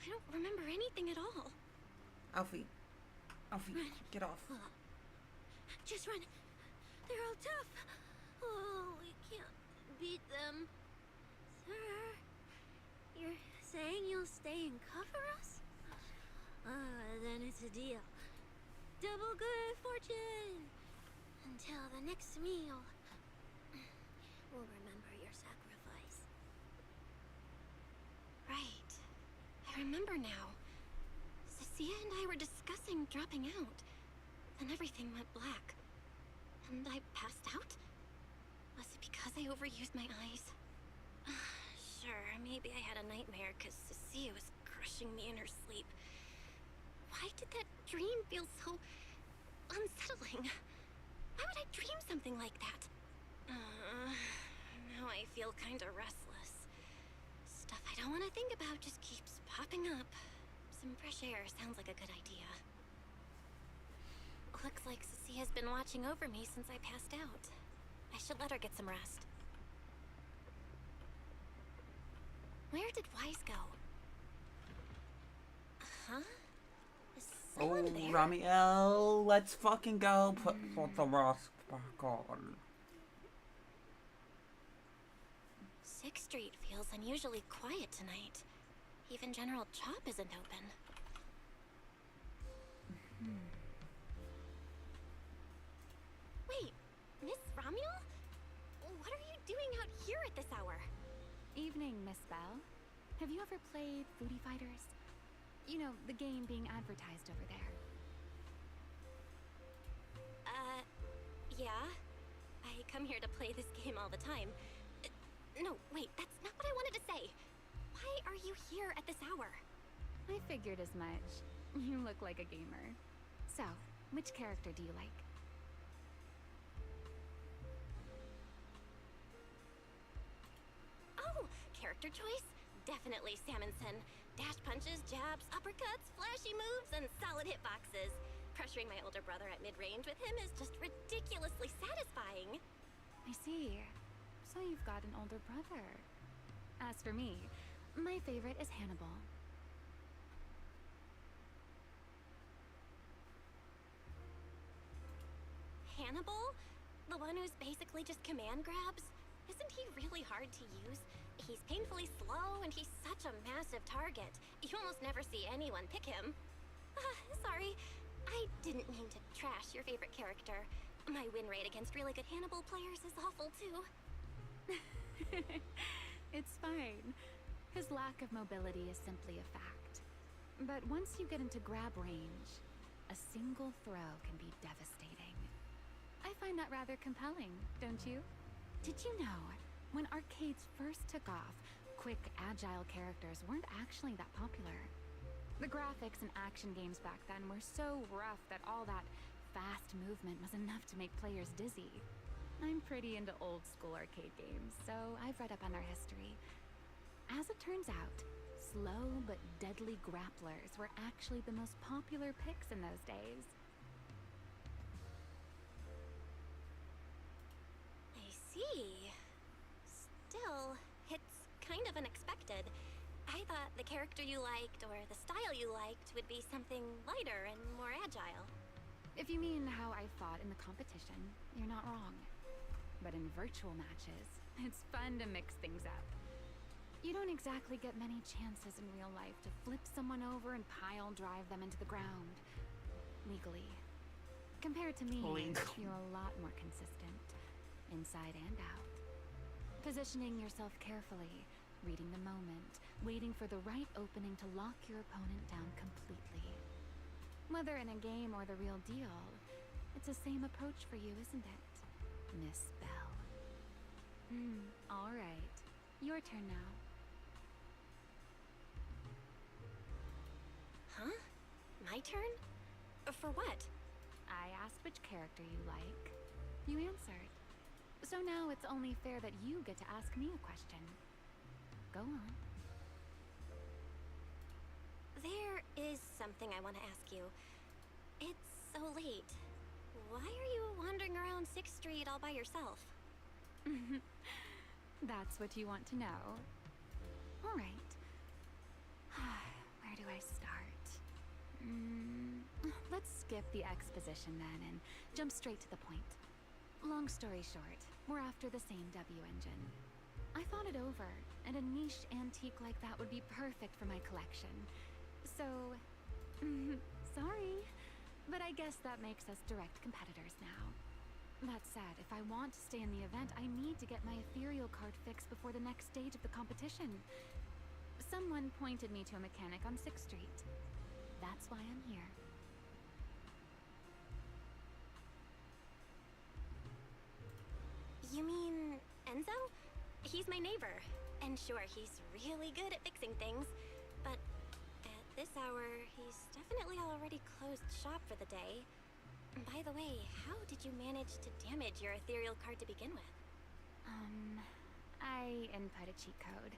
S4: I don't remember anything at all.
S1: Alfie. Alfie, get off.
S3: Just run. They're all tough. Oh, we can't beat them. Sir, you're saying you'll stay and cover us? Then it's a deal. Double good fortune. Until the next meal. We'll remember your sacrifice.
S4: Right. I remember now. Cecilia and I were discussing dropping out. Then everything went black. And I passed out? Was it because I overused my eyes? Sure, maybe I had a nightmare because Cecilia was crushing me in her sleep. Why did that dream feel so unsettling? Why would I dream something like that? Now I feel kinda restless. Stuff I don't want to think about just keeps popping up. Some fresh air sounds like a good idea. Looks like Cecilia's been watching over me since I passed out. I should let her get some rest. Where did Wise go? Huh? Is
S1: Oh,
S4: someone there?
S1: Ramiel, let's fucking go. Put the mask back on.
S4: 6th Street feels unusually quiet tonight. Even General Chop isn't open. Wait, Miss Ramiel? What are you doing out here at this hour?
S11: Evening, Miss Bell. Have you ever played Foodie Fighters? You know, the game being advertised over there.
S4: Yeah. I come here to play this game all the time. No, wait, that's not what I wanted to say. Why are you here at this hour?
S11: I figured as much. You look like a gamer. So, which character do you like?
S4: Oh, character choice? Definitely Salmonson. Dash punches, jabs, uppercuts, flashy moves, and solid hitboxes. Pressuring my older brother at mid-range with him is just ridiculously satisfying.
S11: I see. So you've got an older brother. As for me, my favorite is Hannibal.
S4: Hannibal? The one who's basically just command grabs? Isn't he really hard to use? He's painfully slow, and he's such a massive target. You almost never see anyone pick him. Sorry. I didn't mean to trash your favorite character. My win rate against really good Hannibal players is awful, too.
S11: It's fine. His lack of mobility is simply a fact. But once you get into grab range, a single throw can be devastating. I find that rather compelling, don't you? Did you know, when arcades first took off, quick, agile characters weren't actually that popular. The graphics in action games back then were so rough that all that fast movement was enough to make players dizzy. I'm pretty into old school arcade games, so I've read up on their history. As it turns out, slow but deadly grapplers were actually the most popular picks in those days.
S4: I see. Still, it's kind of unexpected. I thought the character you liked or the style you liked would be something lighter and more agile.
S11: If you mean how I fought in the competition, you're not wrong. But in virtual matches, it's fun to mix things up. You don't exactly get many chances in real life to flip someone over and pile drive them into the ground. Legally. Compared to me, you're a lot more consistent, inside and out. Positioning yourself carefully, reading the moment, waiting for the right opening to lock your opponent down completely. Whether in a game or the real deal, it's the same approach for you, isn't it, Miss Bell? All right. Your turn now.
S4: Huh? My turn? For what?
S11: I asked which character you like. You answered. So now it's only fair that you get to ask me a question. Go on.
S4: There is something I want to ask you. It's so late. Why are you wandering around 6th Street all by yourself?
S11: That's what you want to know. All right. Where do I start? Let's skip the exposition then and jump straight to the point. Long story short, we're after the same W engine. I thought it over, and a niche antique like that would be perfect for my collection. So, sorry, but I guess that makes us direct competitors now. That said, if I want to stay in the event, I need to get my ethereal card fixed before the next stage of the competition. Someone pointed me to a mechanic on 6th Street. That's why I'm here.
S4: You mean Enzo? He's my neighbor. And sure, he's really good at fixing things. But at this hour, he's definitely already closed shop for the day. By the way, how did you manage to damage your ethereal card to begin with?
S11: I input a cheat code.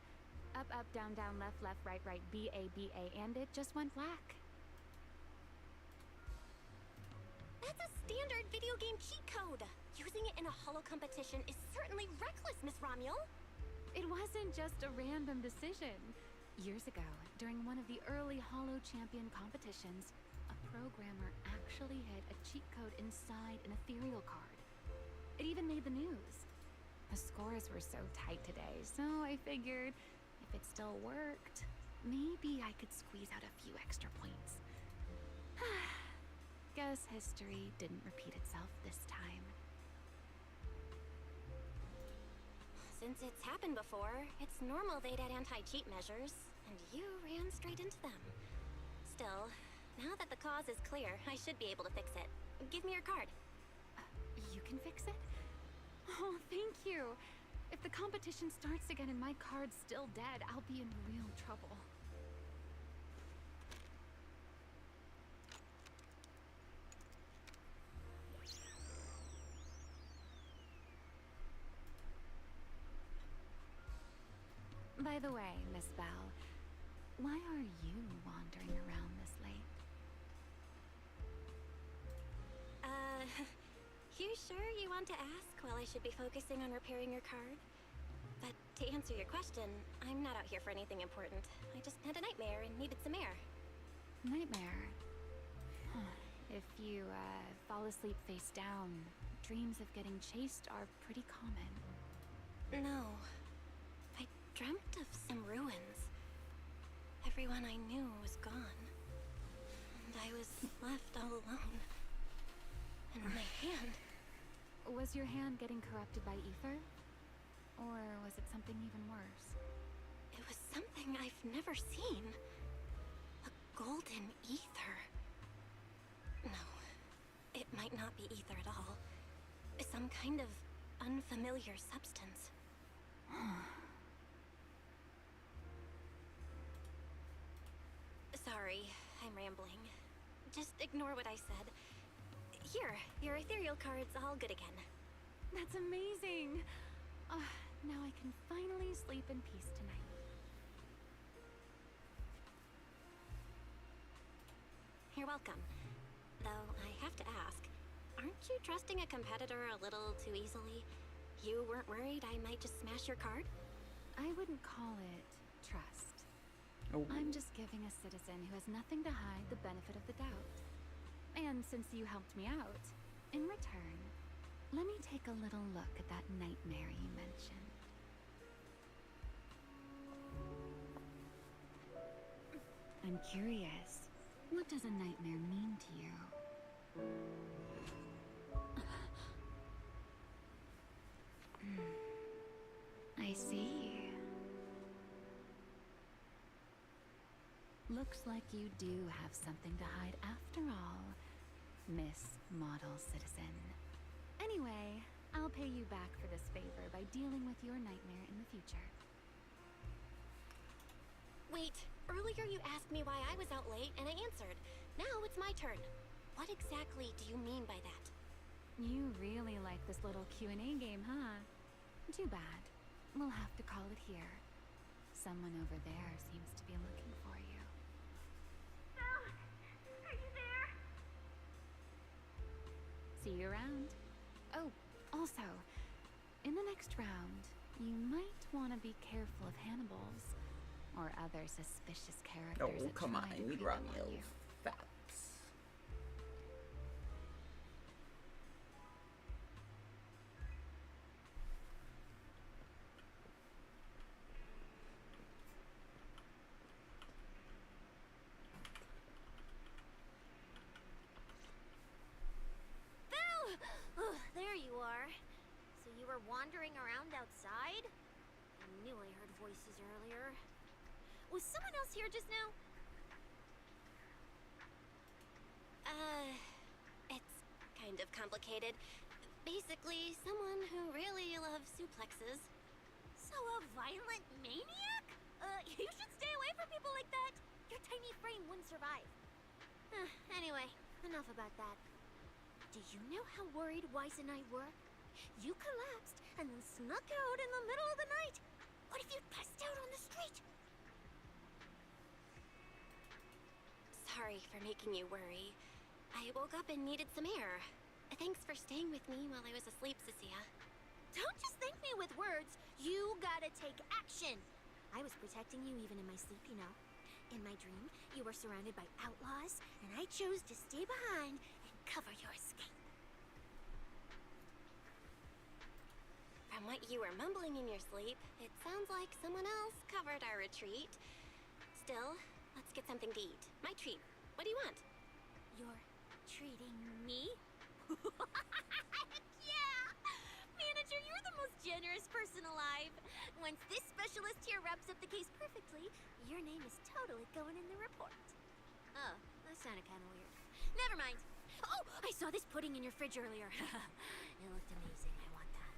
S11: Up, up, down, down, left, left, right, right, B, A, and it just went black.
S4: That's a standard video game cheat code! Using it in a holo competition is certainly reckless, Miss Romuel!
S11: It wasn't just a random decision. Years ago, during one of the early Holo Champion competitions, a programmer actually hid a cheat code inside an ethereal card. It even made the news. The scores were so tight today, so I figured if it still worked, maybe I could squeeze out a few extra points. Guess history didn't repeat itself this time.
S4: Since it's happened before, it's normal they'd add anti-cheat measures, and you ran straight into them. Still, now that the cause is clear, I should be able to fix it. Give me your card.
S11: You can fix it? Oh, thank you. If the competition starts again and my card's still dead, I'll be in real trouble. By the way, Miss Bell, why are you wandering around this late?
S4: You sure you want to ask while I should be focusing on repairing your card? But to answer your question, I'm not out here for anything important. I just had a nightmare and needed some air.
S11: Nightmare? If you, fall asleep face down, dreams of getting chased are pretty common.
S4: No. I dreamt of some ruins. Everyone I knew was gone. And I was left all alone. And my hand...
S11: Was your hand getting corrupted by ether? Or was it something even worse?
S4: It was something I've never seen. A golden ether. No, it might not be ether at all. Some kind of unfamiliar substance. Sorry, I'm rambling. Just ignore what I said. Here, your ethereal card's all good again.
S11: That's amazing! Now I can finally sleep in peace tonight.
S4: You're welcome. Though I have to ask, aren't you trusting a competitor a little too easily? You weren't worried I might just smash your card?
S11: I wouldn't call it trust.
S1: Oh.
S11: I'm just giving a citizen who has nothing to hide the benefit of the doubt. And since you helped me out, in return, let me take a little look at that nightmare you mentioned. I'm curious, what does a nightmare mean to you? I see. Looks like you do have something to hide after all, Miss Model Citizen. Anyway, I'll pay you back for this favor by dealing with your nightmare in the future.
S4: Wait, earlier you asked me why I was out late and I answered. Now it's my turn. What exactly do you mean by that?
S11: You really like this little Q&A game, huh? Too bad. We'll have to call it here. Someone over there seems to be looking for you.
S3: Are you there?
S11: See you around. Oh, also, in the next round, you might want to be careful of Hannibal's. or other suspicious characters.
S1: Oh,
S11: that
S1: come
S11: try
S1: on,
S11: to
S1: you
S11: creep
S1: brought
S11: up
S1: me
S11: on
S1: a
S11: you.
S1: facts.
S3: Belle! Oh, there you are. So you were wandering around outside? I knew I heard voices earlier. Was someone else here just now?
S4: It's kind of complicated. Basically, someone who really loves suplexes.
S3: So a violent maniac? You should stay away from people like that. Your tiny frame wouldn't survive. Anyway, enough about that. Do you know how worried Weiss and I were? You collapsed and then snuck out in the middle of the night. What if you passed out on the street?
S4: Sorry for making you worry. I woke up and needed some air. Thanks for staying with me while I was asleep, Cecilia.
S3: Don't just thank me with words. You gotta take action. I was protecting you even in my sleep, you know. In my dream, you were surrounded by outlaws, and I chose to stay behind and cover your escape.
S4: From what you were mumbling in your sleep, it sounds like someone else covered our retreat. Still, let's get something to eat. My treat. What do you want?
S3: You're treating me? Yeah! Manager, you're the most generous person alive. Once this specialist here wraps up the case perfectly, your name is totally going in the report. Oh, that sounded kind of weird. Never mind. Oh, I saw this pudding in your fridge earlier. It looked amazing. I want that.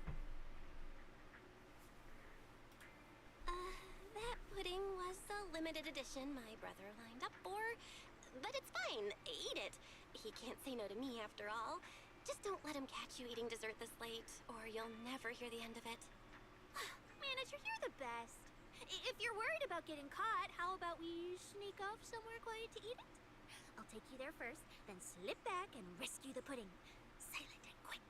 S4: That pudding was a limited edition my brother lined up for. But it's fine. Eat it. He can't say no to me after all. Just don't let him catch you eating dessert this late, or you'll never hear the end of it.
S3: Manager, you're the best. If you're worried about getting caught, how about we sneak off somewhere quiet to eat it? I'll take you there first, then slip back and rescue the pudding. Silent and quick.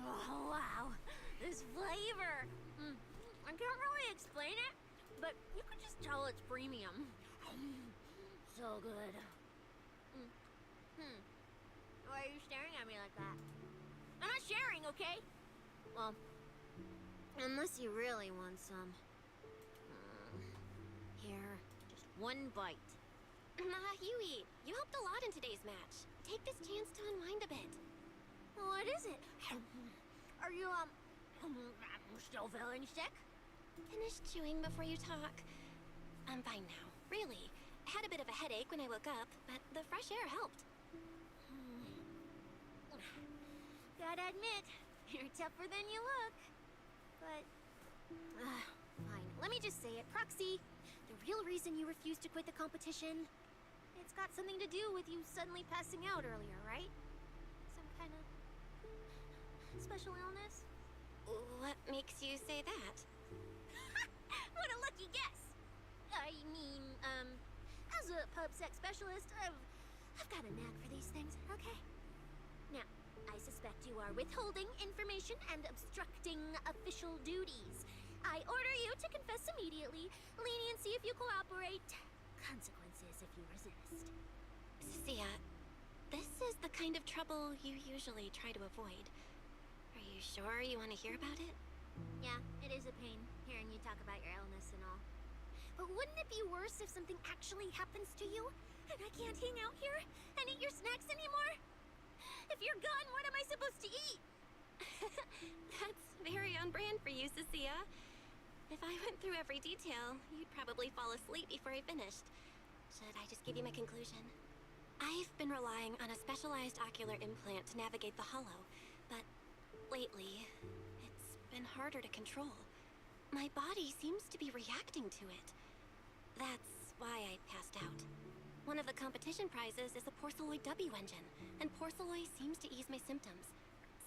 S3: Oh, wow. This flavor. I can't really explain it, but you can just tell it's premium. So good. Why are you staring at me like that? I'm not sharing, okay? Well, unless you really want some. Here, just one bite.
S4: Huey, you helped a lot in today's match. Take this chance to unwind a bit.
S3: What is it? Are you, still feeling sick?
S4: Finish chewing before you talk. I'm fine now, really. Had a bit of a headache when I woke up, but the fresh air helped.
S3: Gotta admit, you're tougher than you look. But, fine. Let me just say it. Proxy, the real reason you refused to quit the competition, it's got something to do with you suddenly passing out earlier, right? Some kind of special illness?
S4: What makes you say that?
S3: What a lucky guess! I mean, as a pub sex specialist, I've got a knack for these things, okay? Now, I suspect you are withholding information and obstructing official duties. I order you to confess immediately, leniency if you cooperate, consequences if you resist.
S4: Cecilia, this is the kind of trouble you usually try to avoid. Are you sure you want to hear about it?
S3: Yeah, it is a pain, hearing you talk about your illness and all. But wouldn't it be worse if something actually happens to you, and I can't hang out here and eat your snacks anymore? If you're gone, what am I supposed to eat?
S4: That's very on brand for you, Cecilia. If I went through every detail, you'd probably fall asleep before I finished. Should I just give you my conclusion? I've been relying on a specialized ocular implant to navigate the hollow, but lately, it's been harder to control. My body seems to be reacting to it. That's why I passed out. One of the competition prizes is a Porceloid W engine, and Porceloid seems to ease my symptoms.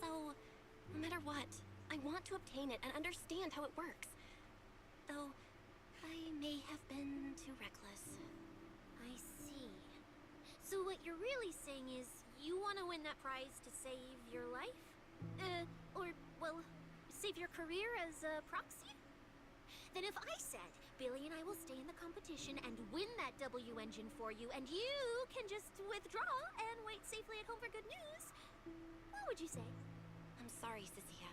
S4: So, no matter what, I want to obtain it and understand how it works. Though, I may have been too reckless.
S3: I see. So what you're really saying is you want to win that prize to save your life? Or, well, save your career as a proxy? Then if I said Billy and I will stay in the competition and win that W engine for you, and you can just withdraw and wait safely at home for good news, what would you say?
S4: I'm sorry, Cecilia.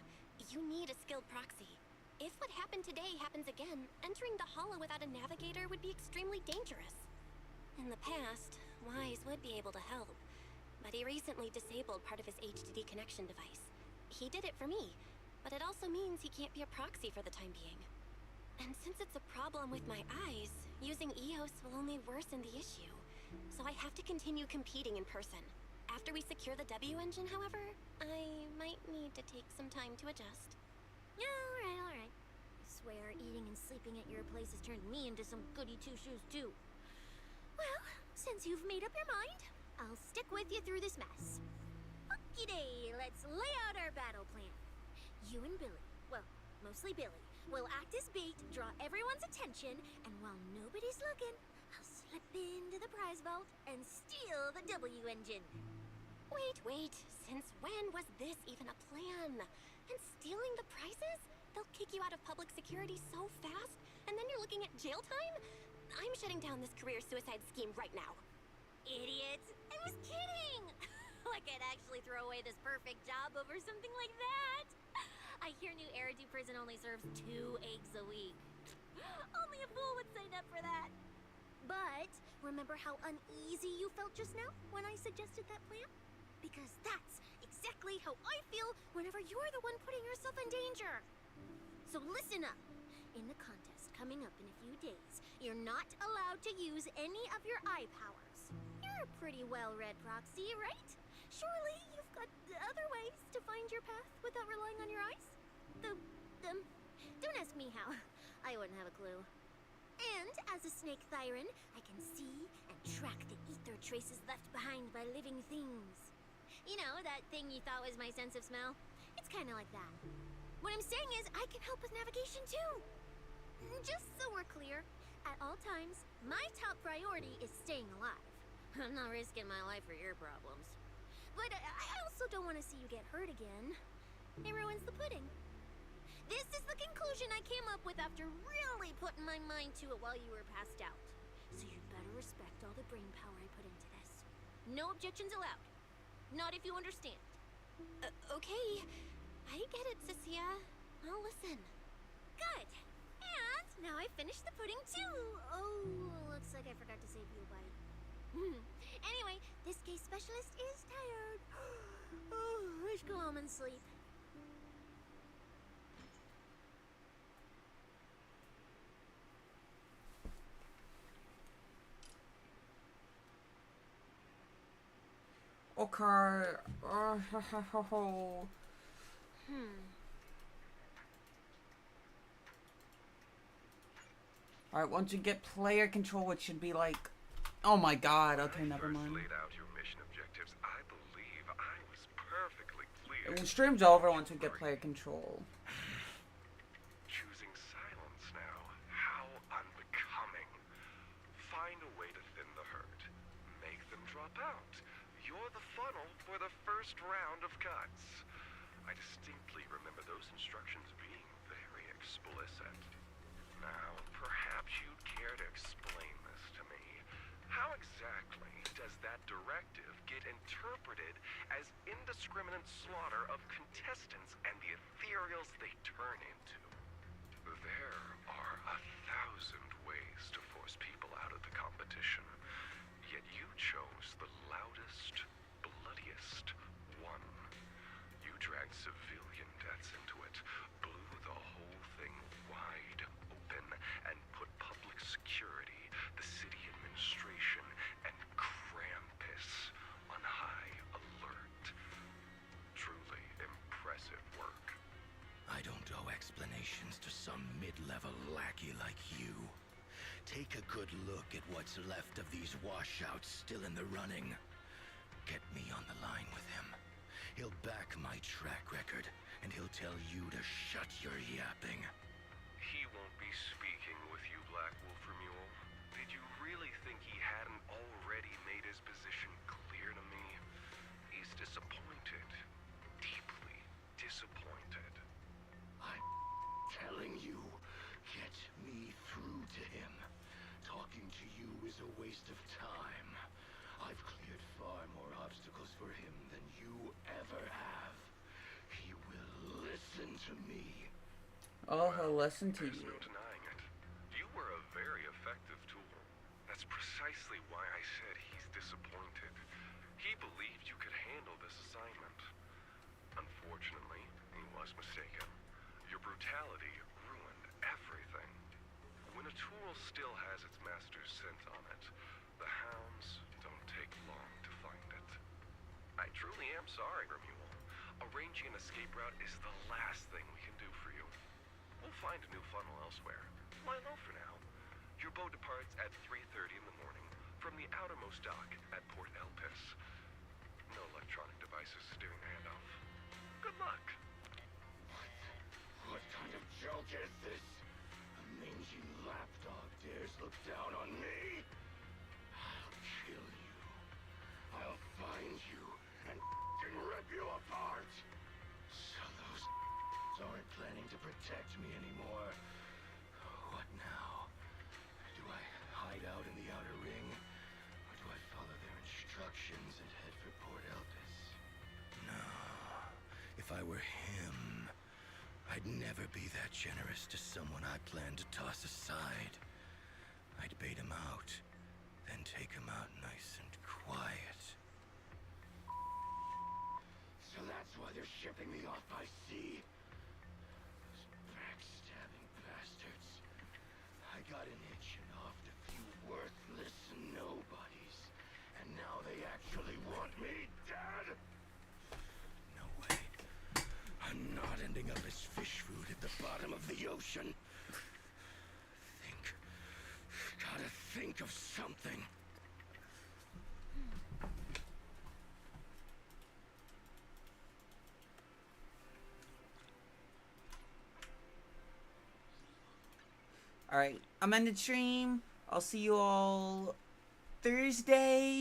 S4: You need a skilled proxy. If what happened today happens again, entering the Hollow without a navigator would be extremely dangerous. In the past, Wise would be able to help, but he recently disabled part of his HDD connection device. He did it for me, but it also means he can't be a proxy for the time being. And since it's a problem with my eyes, using EOS will only worsen the issue. So I have to continue competing in person. After we secure the W engine, however, I might need to take some time to adjust.
S3: Yeah, alright. I swear eating and sleeping at your place has turned me into some goody two-shoes too. Well, since you've made up your mind, I'll stick with you through this mess. Okie day, let's lay out our battle plan. You and Billy, well, mostly Billy, will act as bait, draw everyone's attention, and while nobody's looking, I'll slip into the prize vault and steal the W engine.
S4: Wait, since when was this even a plan? And stealing the prizes? They'll kick you out of public security so fast, and then you're looking at jail time? I'm shutting down this career suicide scheme right now.
S3: Idiot! I was kidding! Like I'd actually throw away this perfect job over something like that. I hear New Eridu Prison only serves 2 eggs a week. Only a fool would sign up for that. But remember how uneasy you felt just now when I suggested that plan? Because that's exactly how I feel whenever you're the one putting yourself in danger. So listen up. In the contest coming up in a few days, you're not allowed to use any of your eye powers. You're a pretty well-read proxy, right? Surely you've got other ways to find your path without relying on your eyes? Don't ask me how. I wouldn't have a clue. And as a snake Thyran, I can see and track the ether traces left behind by living things. You know, that thing you thought was my sense of smell? It's kind of like that. What I'm saying is, I can help with navigation too. Just so we're clear, at all times, my top priority is staying alive. I'm not risking my life for your problems. But I also don't want to see you get hurt again. It ruins the pudding. This is the conclusion I came up with after really putting my mind to it while you were passed out. So you'd better respect all the brain power I put into this. No objections allowed. Not if you understand.
S4: Okay. I get it, Cecilia. I'll listen.
S3: Good. And now I finished the pudding too. Oh, looks like I forgot to save you a bite. Anyway, this case specialist is tired. Oh, let's go home and sleep.
S1: Okay. Alright, once you get player control, it should be like... Oh my god, okay, never mind.
S9: Laid out your mission objectives, I believe I was perfectly clear.
S1: The stream's over once we get player control.
S9: Choosing silence now. How unbecoming. Find a way to thin the herd. Make them drop out. You're the funnel for the first round of cuts. I distinctly remember those instructions being very explicit. Now, perhaps you'd care to explain this to me. How exactly does that directive get interpreted as indiscriminate slaughter of contestants and the ethereals they turn into? There are 1,000 ways to force people out of the competition, yet you chose the loudest, bloodiest one. You dragged civilian deaths into it, blew the whole thing wide open, and put public security, the city administration, and Krampus on high alert. Truly impressive work.
S14: I don't owe explanations to some mid-level lackey like you. Take a good look at what's left of these washouts still in the running. Get me on the line with him. He'll back my track record, and he'll tell you to shut your yapping.
S9: He won't be speaking with you, Black Wolf Mule. Did you really think he had an
S14: waste of time. I've cleared far more obstacles for him than you ever have. He will listen to me.
S1: Oh, he'll listen to you.
S16: No denying it. You were a very effective tool. That's precisely why I said he's disappointed. He believed you could handle this assignment. Unfortunately, he was mistaken. Your brutality ruined everything. When a tool still has its master's scent on it, the hounds don't take long to find it. I truly am sorry, Remuel. Arranging an escape route is the last thing we can do for you. We'll find a new funnel elsewhere. Lie low for now. Your boat departs at 3:30 in the morning from the outermost dock at Port Elpis. No electronic devices steering the handoff. Good luck.
S14: What kind of joke is this? A mangy lapdog dares look down on me? I'll kill you. I'll find you and f***ing rip you apart. So those aren't planning to protect me anymore. What now? Do I hide out in the outer ring? Or do I follow their instructions and head for Port Elpis? No. If I were him, I'd never be that generous to someone I plan to toss aside. I'd bait him out, then take him out nice and quiet. So that's why they're shipping me off by sea? Those backstabbing bastards. I got an itch and offed a few worthless nobodies, and now they actually want me dead? No way. I'm not ending up as fish food at the bottom of the ocean. Gotta think of something.
S1: Alright, I'm ended stream. I'll see you all Thursday.